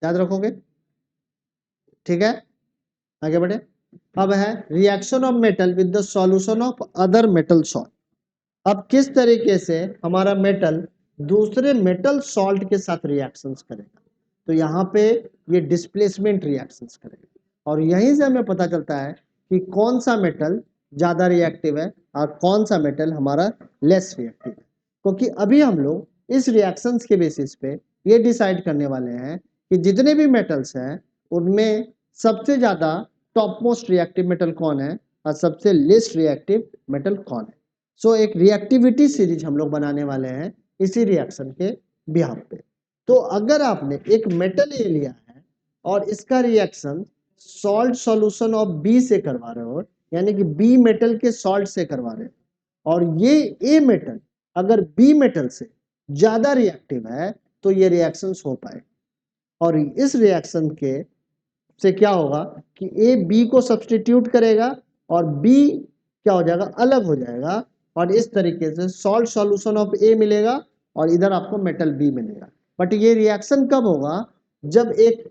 याद रखोगे, ठीक है? आगे बढ़े। अब है reaction of metal with the solution of other metal salt. अब किस तरीके से हमारा मेटल दूसरे मेटल सॉल्ट के साथ रिएक्शंस करेगा? तो यहाँ पे ये डिस्प्लेसमेंट रिएक्शंस करेगा और यहीं से हमें पता चलता है कि कौन सा मेटल ज्यादा रिएक्टिव है और कौन सा मेटल हमारा लेस रिएक्टिव है। क्योंकि अभी हम लोग इस रिएक्शंस के बेसिस पे ये डिसाइड करने वाले हैं कि जितने भी मेटल्स हैं उनमें सबसे ज्यादा टॉप मोस्ट रिएक्टिव मेटल कौन है और सबसे लेस्ट रिएक्टिव मेटल कौन है। सो एक रिएक्टिविटी सीरीज हम लोग बनाने वाले हैं इसी रिएक्शन के बिहाफ पे। तो अगर आपने एक मेटल ले लिया है और इसका reaction salt solution of B से करवा रहे हो, यानी कि बी मेटल के सॉल्ट से करवा रहे हो, और ये ए मेटल अगर बी मेटल से ज्यादा रिएक्टिव है तो ये रिएक्शंस हो पाए। और इस रिएक्शन के से क्या होगा कि ए बी को सब्स्टिट्यूट करेगा और बी क्या हो जाएगा, अलग हो जाएगा, और इस तरीके से सॉल्ट सॉल्यूशन ऑफ ए मिलेगा और इधर आपको मेटल बी मिलेगा। बट ये रिएक्शन कब होगा? जब एक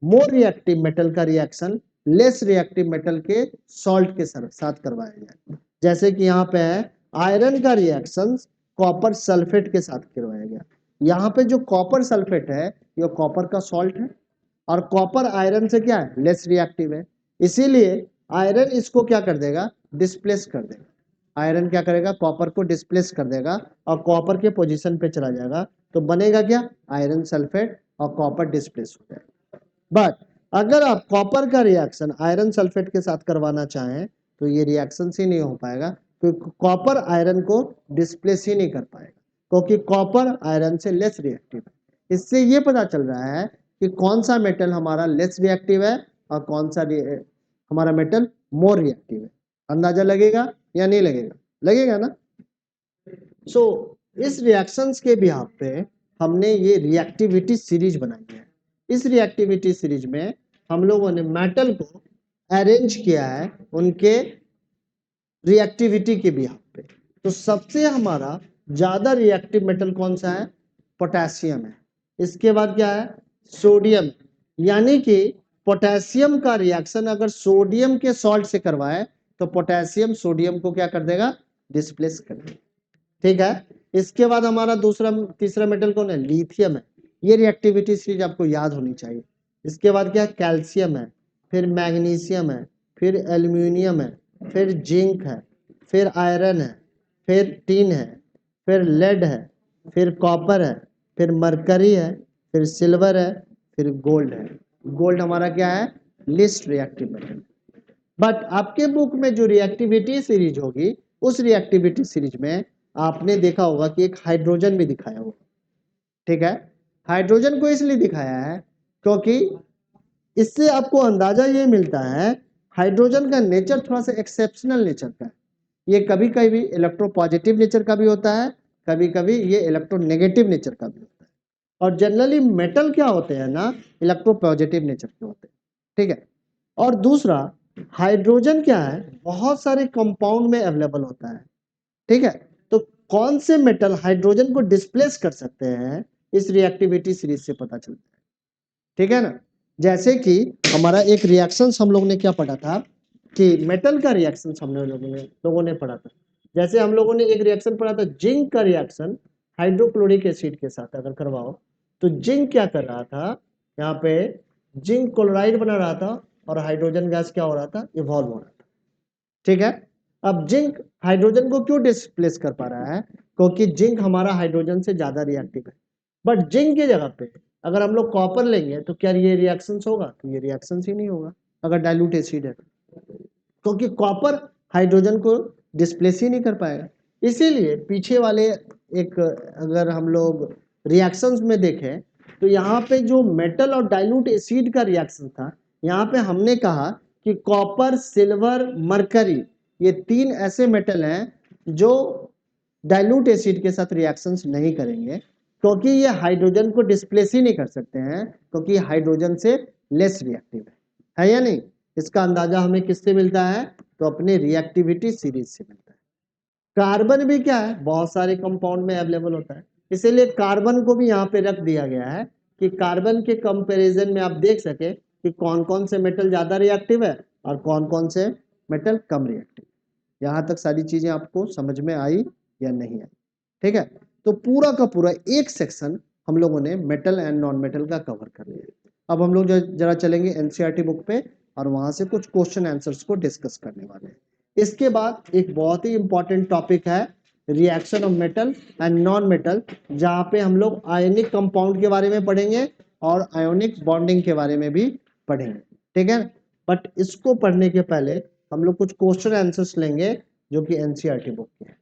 मोर रिएक्टिव मेटल का रिएक्शन लेस रिएक्टिव मेटल के सॉल्ट के साथ करवाया जाए। जैसे कि यहाँ पे है आयरन का रिएक्शन कॉपर सल्फेट के साथ करवाया गया। यहाँ पे जो कॉपर सल्फेट है ये कॉपर का सॉल्ट है और कॉपर आयरन से क्या है, लेस रिएक्टिव है। इसीलिए आयरन इसको क्या कर देगा, डिस्प्लेस कर देगा। आयरन क्या करेगा, कॉपर को डिस्प्लेस कर देगा और कॉपर के पोजीशन पे चला जाएगा। तो बनेगा क्या, आयरन सल्फेट, और कॉपर डिस्प्लेस हो जाएगा। बट अगर आप कॉपर का रिएक्शन आयरन सल्फेट के साथ करवाना चाहें तो ये रिएक्शन ही नहीं हो पाएगा, क्योंकि कॉपर आयरन को डिस्प्लेस ही नहीं कर पाएगा, क्योंकि कॉपर आयरन से लेस रिएक्टिव है। इससे ये पता चल रहा है कि कौन सा मेटल हमारा लेस रिएक्टिव है और कौन सा हमारा मेटल मोर रिएक्टिव है। अंदाजा लगेगा या नहीं लगेगा? लगेगा ना। सो इस रिएक्शंस के बिहाफ पे हमने ये रिएक्टिविटी सीरीज बनाई है। इस रिएक्टिविटी सीरीज में हम लोगों ने मेटल को अरेंज किया है उनके रिएक्टिविटी के बिहाफ पे। तो सबसे हमारा ज्यादा रिएक्टिव मेटल कौन सा है? पोटेशियम है। इसके बाद क्या है? सोडियम। यानी कि पोटेशियम का रिएक्शन अगर सोडियम के सॉल्ट से करवाए तो पोटेशियम सोडियम को क्या कर देगा, डिस्प्लेस कर देगा। ठीक है। इसके बाद हमारा तीसरा मेटल कौन है? लिथियम है। ये रिएक्टिविटी सीरीज आपको याद होनी चाहिए। इसके बाद क्या है? कैल्शियम है, फिर मैग्नीशियम है, फिर एल्यूमिनियम है, फिर जिंक है, फिर आयरन है, फिर टिन है, फिर लेड है, फिर कॉपर है, फिर मरकरी है, फिर सिल्वर है, फिर गोल्ड है। गोल्ड हमारा क्या है? Least reactive metal. बट आपके बुक में जो रिएक्टिविटी सीरीज होगी उस रिएक्टिविटी सीरीज में आपने देखा होगा कि एक हाइड्रोजन भी दिखाया होगा। ठीक है। हाइड्रोजन को इसलिए दिखाया है क्योंकि इससे आपको अंदाजा ये मिलता है हाइड्रोजन का नेचर थोड़ा सा एक्सेप्शनल नेचर का है। ये कभी कभी इलेक्ट्रोपॉजिटिव नेचर का भी होता है, कभी कभी ये इलेक्ट्रोनेगेटिव नेचर का भी होता है। और जनरली मेटल क्या होते हैं ना, इलेक्ट्रोपॉजिटिव नेचर के होते हैं, ठीक है। और दूसरा, हाइड्रोजन क्या है, बहुत सारे कंपाउंड में अवेलेबल होता है, ठीक है। तो कौन से मेटल हाइड्रोजन को डिस्प्लेस कर सकते हैं, इस रिएक्टिविटी सीरीज से पता चलता है, ठीक है ना। जैसे कि हमारा एक रिएक्शन हम लोग ने क्या पढ़ा था कि मेटल का रिएक्शन हम लोगों ने पढ़ा था। जैसे हम लोगों ने एक रिएक्शन पढ़ा था जिंक का रिएक्शन हाइड्रोक्लोरिक एसिड के साथ अगर करवाओ, तो जिंक क्या कर रहा था, यहाँ पे जिंक क्लोराइड बना रहा था और हाइड्रोजन गैस क्या हो रहा था, इवॉल्व हो रहा था, ठीक है। अब जिंक हाइड्रोजन को क्यों डिस्प्लेस कर पा रहा है, क्योंकि जिंक हमारा हाइड्रोजन से ज्यादा रिएक्टिव है। बट जिंक की जगह पे अगर हम लोग कॉपर लेंगे तो क्या ये रिएक्शंस होगा, तो ये रिएक्शंस ही नहीं होगा अगर डाइल्यूट एसिड है, क्योंकि कॉपर हाइड्रोजन को डिस्प्लेस ही नहीं कर पाएगा। इसीलिए पीछे वाले एक अगर हम लोग रिएक्शंस में देखें तो यहाँ पे जो मेटल और डाइल्यूट एसिड का रिएक्शन था, यहाँ पे हमने कहा कि कॉपर, सिल्वर, मरकरी, ये तीन ऐसे मेटल हैं जो डाइल्यूट एसिड के साथ रिएक्शंस नहीं करेंगे, क्योंकि ये हाइड्रोजन को डिस्प्लेस ही नहीं कर सकते हैं, क्योंकि हाइड्रोजन से लेस रिएक्टिव है या नहीं। इसका अंदाजा हमें किससे मिलता है, तो अपने रिएक्टिविटी सीरीज से मिलता है। कार्बन भी क्या है, बहुत सारे कंपाउंड में अवेलेबल होता है, इसीलिए कार्बन को भी यहाँ पे रख दिया गया है कि कार्बन के कंपैरिजन में आप देख सके कि कौन कौन से मेटल ज्यादा रिएक्टिव है और कौन कौन से मेटल कम रिएक्टिव। यहाँ तक सारी चीजें आपको समझ में आई या नहीं आई, ठीक है। तो पूरा का पूरा एक सेक्शन हम लोगों ने मेटल एंड नॉन मेटल का कवर कर लिया। अब हम लोग जरा चलेंगे एनसीईआरटी बुक पे और वहां से कुछ क्वेश्चन आंसर्स को डिस्कस करने वाले हैं। इसके बाद एक बहुत ही इंपॉर्टेंट टॉपिक है reaction of metal and non metal, जहाँ पे हम लोग आयनिक कंपाउंड के बारे में पढ़ेंगे और आयोनिक बॉन्डिंग के बारे में भी पढ़ेंगे, ठीक है। बट इसको पढ़ने के पहले हम लोग कुछ क्वेश्चन आंसर्स लेंगे जो कि एनसीईआरटी बुक के हैं,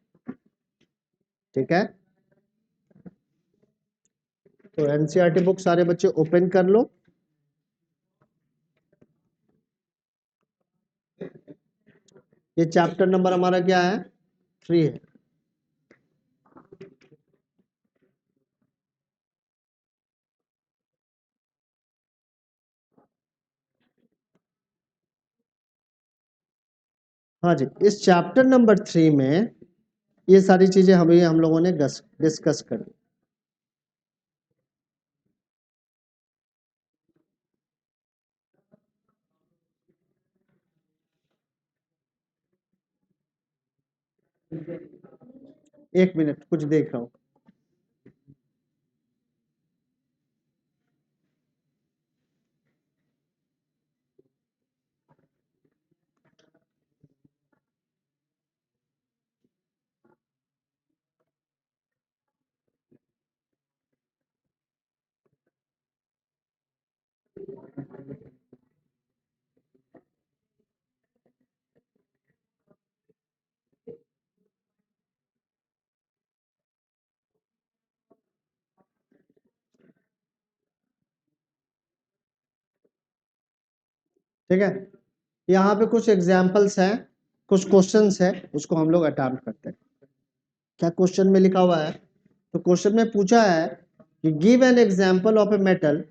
ठीक है। तो एनसीईआरटी बुक सारे बच्चे ओपन कर लो। ये चैप्टर नंबर हमारा क्या है, 3 है। हाँ जी, इस चैप्टर नंबर 3 में ये सारी चीजें हम लोगों ने डिस्कस करी। एक मिनट, कुछ देख रहा हूं। ठीक है, यहाँ पे कुछ एग्जाम्पल्स हैं, कुछ क्वेश्चंस है, उसको हम लोग अटेम्प्ट करते हैं। क्या क्वेश्चन में लिखा हुआ है, तो क्वेश्चन में पूछा है कि give an example of a metal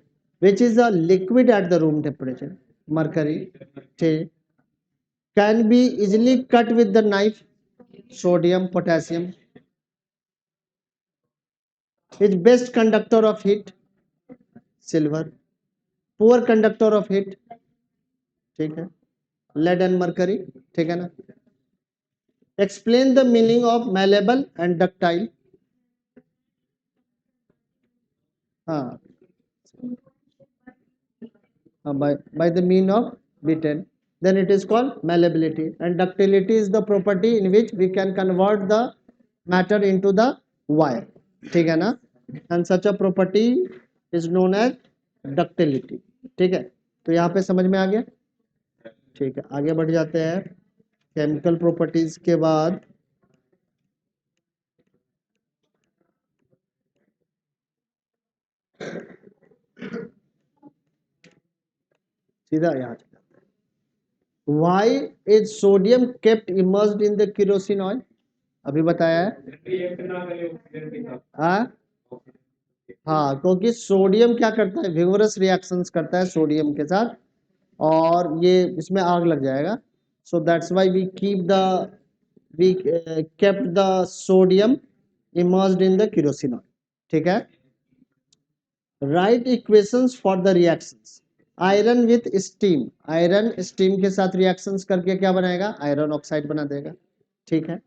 which is a liquid at the room temperature, mercury, ठीक, can be easily cut with the knife, sodium, potassium, is best conductor of heat, silver, poor conductor of heat, ठीक है, lead and mercury, ठीक है ना। Explain the meaning of malleable and ductile, हाँ, by the mean of B10, then it is called malleability, and ductility is the property in which we can convert the matter into the wire, ठीक है ना, and such a property is known as ductility, ठीक है। तो यहाँ पे समझ में आ गया, ठीक है। आगे बढ़ जाते हैं केमिकल प्रॉपर्टीज के बाद। सीधा यहाँ चलते हैं। Why is sodium kept immersed in the kerosene oil? अभी बताया है। हाँ, क्योंकि सोडियम क्या करता है, विगोरस रिएक्शंस करता है सोडियम के साथ, और ये इसमें आग लग जाएगा। So that's why we kept the sodium immersed in the kerosene oil. ठीक है। Write equations for the reactions. Iron with steam, iron steam के साथ रिएक्शंस करके क्या बनाएगा, आयरन ऑक्साइड बना देगा। ठीक है।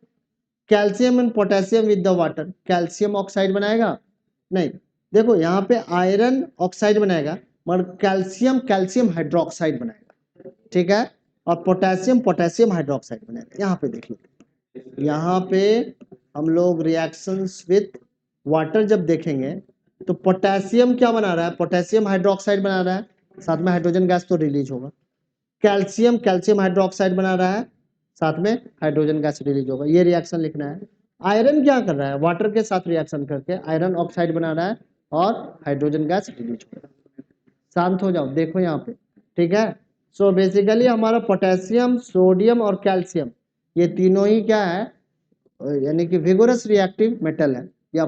Calcium and potassium with the water, calcium oxide बनाएगा नहीं, देखो यहाँ पे आयरन ऑक्साइड बनाएगा मगर कैल्शियम कैल्शियम हाइड्रोक्साइड बनाएगा। ठीक है। और पोटेशियम पोटेशियम हाइड्रोक्साइड बनाएगा। यहाँ पे देख लो, यहाँ पे हम लोग रिएक्शंस विथ वाटर जब देखेंगे तो पोटेशियम क्या बना रहा है, पोटेशियम हाइड्रोक्साइड बना रहा है, साथ में हाइड्रोजन गैस तो रिलीज होगा। कैल्शियम कैल्शियम हाइड्रोक्साइड बना रहा है, साथ में हाइड्रोजन गैस रिलीज होगा। ये रिएक्शन लिखना है। आयरन क्या कर रहा है, वाटर के साथ रिएक्शन करके आयरन ऑक्साइड बना रहा है और हाइड्रोजन गैस रिलीज हो रहा है। शांत हो जाओ, देखो यहाँ पे। ठीक है। सो बेसिकली हमारा पोटेशियम सोडियम और कैल्शियम ये तीनों ही क्या है, यानी कि विगोरस रिएक्टिव मेटल है, या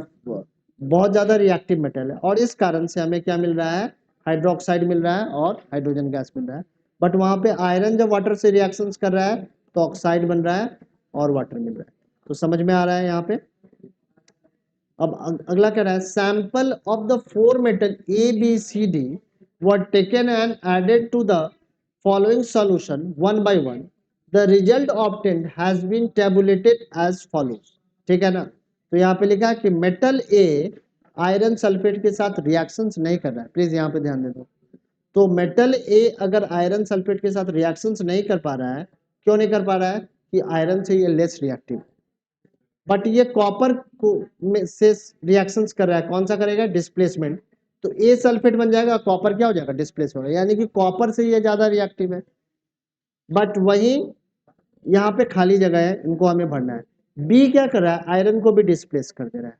बहुत ज्यादा रिएक्टिव मेटल है, और इस कारण से हमें क्या मिल रहा है, हाइड्रोक्साइड मिल रहा है और हाइड्रोजन गैस मिल रहा है। बट वहां पे आयरन जब वाटर से रिएक्शंस कर रहा है तो ऑक्साइड बन रहा है और वाटर मिल रहा है। तो समझ में आ रहा है यहाँ पे। अब अगला कह रहा है, sample of the four metal A B C D were taken and added to the following solution one by one, the result obtained has been tabulated as follows. ठीक है ना। तो यहाँ पे लिखा है कि मेटल ए आयरन सल्फेट के साथ रिएक्शंस नहीं कर रहा है, प्लीज यहाँ पे ध्यान दे दो। तो मेटल ए अगर आयरन सल्फेट के साथ रिएक्शंस नहीं कर पा रहा है, क्यों नहीं कर पा रहा है, कि आयरन से ये लेस रिएक्टिव, बट ये कॉपर को से रिएक्शंस कर रहा है, कौन सा करेगा, डिस्प्लेसमेंट। तो ए सल्फेट बन जाएगा, कॉपर क्या हो जाएगा, डिस्प्लेस होगा, यानी कि कॉपर से ये ज्यादा रिएक्टिव है। बट वही यहाँ पे खाली जगह है, इनको हमें भरना है। बी क्या कर रहा है, आयरन को भी डिस्प्लेस कर दे रहा है।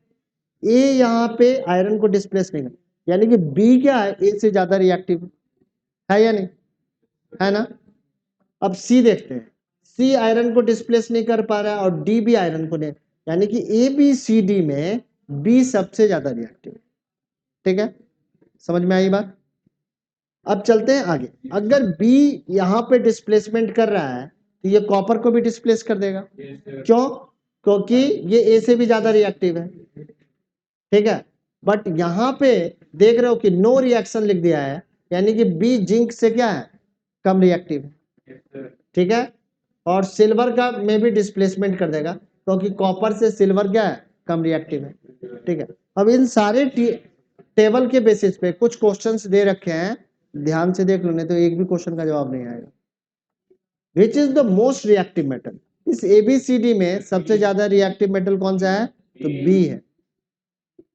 ए यहाँ पे आयरन को डिस्प्लेस नहीं कर, यानी कि बी क्या है, ए से ज्यादा रिएक्टिव है या नहीं, है ना। अब सी देखते हैं, सी आयरन को डिस्प्लेस नहीं कर पा रहा है और डी भी आयरन को नहीं, यानी कि ए बी सी डी में बी सबसे ज्यादा रिएक्टिव। ठीक है, समझ में आई बात। अब चलते हैं आगे। अगर बी यहाँ पे डिस्प्लेसमेंट कर रहा है तो ये कॉपर को भी डिस्प्लेस कर देगा। क्यों, क्योंकि ये ए से भी ज्यादा रिएक्टिव है। ठीक है। बट यहाँ पे देख रहे हो कि नो रिएक्शन लिख दिया है, यानी कि बी जिंक से क्या है, कम रिएक्टिव है। ठीक है। और सिल्वर का में भी डिस्प्लेसमेंट कर देगा, क्योंकि कॉपर से सिल्वर क्या है, कम रिएक्टिव है। ठीक है। अब इन सारे टेबल के बेसिस पे कुछ क्वेश्चंस दे रखे हैं, ध्यान से देख लो, नहीं तो एक भी क्वेश्चन का जवाब नहीं आएगा। Which is the most reactive metal, इस एबीसीडी में सबसे ज्यादा रिएक्टिव मेटल कौन सा है, तो बी है।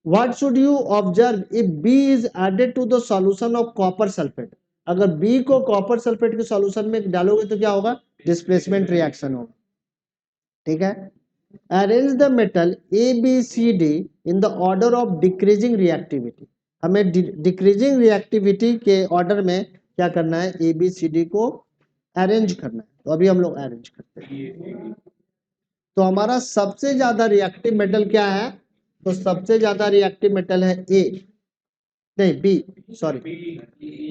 What should you observe if B is added to the solution of copper sulfate? अगर B को कॉपर सल्फेट के सॉल्यूशन में डालोगे तो क्या होगा, डिस्प्लेसमेंट रिएक्शन होगा। ठीक है। Arrange the metal A B C D in the order of decreasing reactivity, हमें डिक्रीजिंग रिएक्टिविटी के ऑर्डर में क्या करना है, ए बी सी डी को अरेंज करना है। तो अभी हम लोग अरेंज करते हैं। तो हमारा सबसे ज्यादा रिएक्टिव मेटल क्या है, तो सबसे ज्यादा रिएक्टिव मेटल है ए, नहीं बी, सॉरी,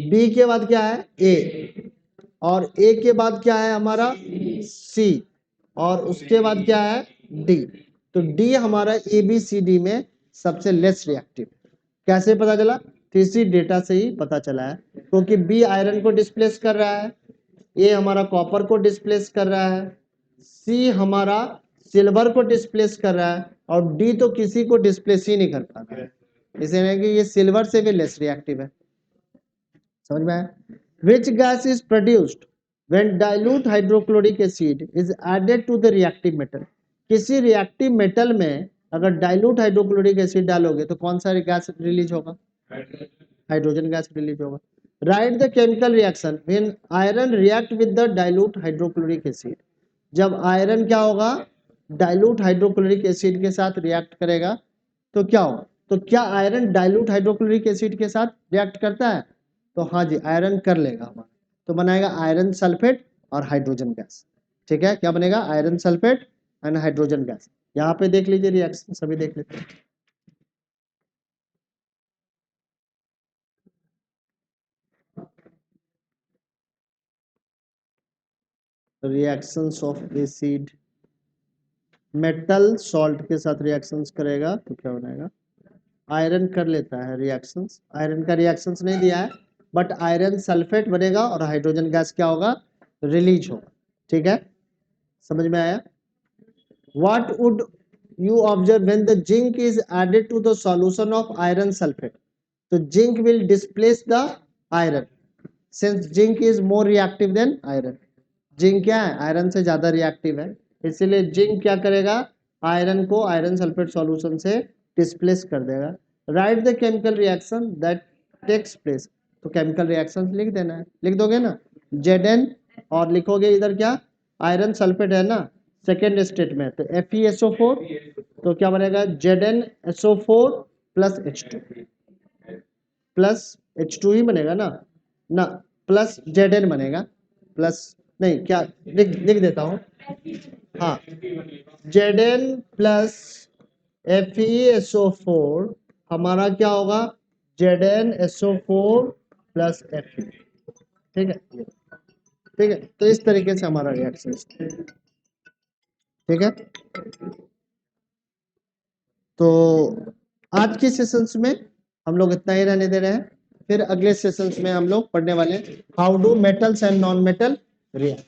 बी के बाद क्या है, ए, और ए के बाद क्या है हमारा, सी, और उसके बाद क्या है, डी। तो डी हमारा ए बी सी डी में सबसे लेस रिएक्टिव। कैसे पता चला, तो इसी डेटा से ही पता चला है, क्योंकि बी आयरन को डिस्प्लेस कर रहा है, ए हमारा कॉपर को डिस्प्लेस कर रहा है, सी हमारा सिल्वर को डिस्प्लेस कर रहा है, और डी तो किसी को डिस्प्लेस ही नहीं कर पा रहा है, इसलिए कि ये सिल्वर से भी लेस रिएक्टिव है। समझ में आया। Which gas is produced when dilute hydrochloric acid is added to the reactive metal, किसी रिएक्टिव मेटल में अगर डाइल्यूट हाइड्रोक्लोरिक एसिड डालोगे तो कौन सा गैस रिलीज होगा, हाइड्रोजन गैस रिलीज होगा। Write the chemical reaction when iron react with the dilute hydrochloric acid, जब आयरन क्या होगा, डाइल्यूट हाइड्रोक्लोरिक एसिड के साथ रिएक्ट करेगा तो क्या होगा, तो क्या आयरन डाइल्यूट हाइड्रोक्लोरिक एसिड के साथ रिएक्ट करता है, तो हाँ जी आयरन कर लेगा हमारा, तो बनाएगा आयरन सल्फेट और हाइड्रोजन गैस। ठीक है, क्या बनेगा, iron sulphate and hydrogen gas. यहाँ पे देख लीजिए रिएक्शन, सभी देख लेते हैं। Reactions of acid, metal salt के साथ रिएक्शंस करेगा तो क्या बनाएगा, आयरन कर लेता है रिएक्शंस, आयरन का रिएक्शंस नहीं दिया है, बट आयरन सल्फेट बनेगा और हाइड्रोजन गैस क्या होगा, रिलीज होगा। ठीक है, समझ में आया। What would you observe when the zinc is added to the solution of iron sulfate? So zinc will displace the iron since zinc is more reactive than iron. Zinc क्या है, आयरन से ज्यादा रिएक्टिव है, इसीलिए zinc क्या करेगा, iron को iron sulphate solution से डिस्प्लेस कर देगा। Write the chemical reaction that takes place, तो केमिकल रिएक्शन लिख देना है, लिख दोगे ना, Zn, और लिखोगे इधर क्या, आयरन सल्फेट है ना सेकेंड स्टेट में, तो FeSO4, तो क्या बनेगा ZnSO4 plus H2, plus H2 ही बनेगा ना, ना प्लस Zn बनेगा, प्लस नहीं क्या, लिख देता हूँ, हाँ Zn प्लस FeSO4 हमारा क्या होगा, ZnSO4 प्लस Fe। ठीक है, ठीक है, तो इस तरीके से हमारा रिएक्शन, ठीक है। तो आज के सेशंस में हम लोग इतना ही रहने दे रहे हैं, फिर अगले सेशंस में हम लोग पढ़ने वाले how do metals and non metal react.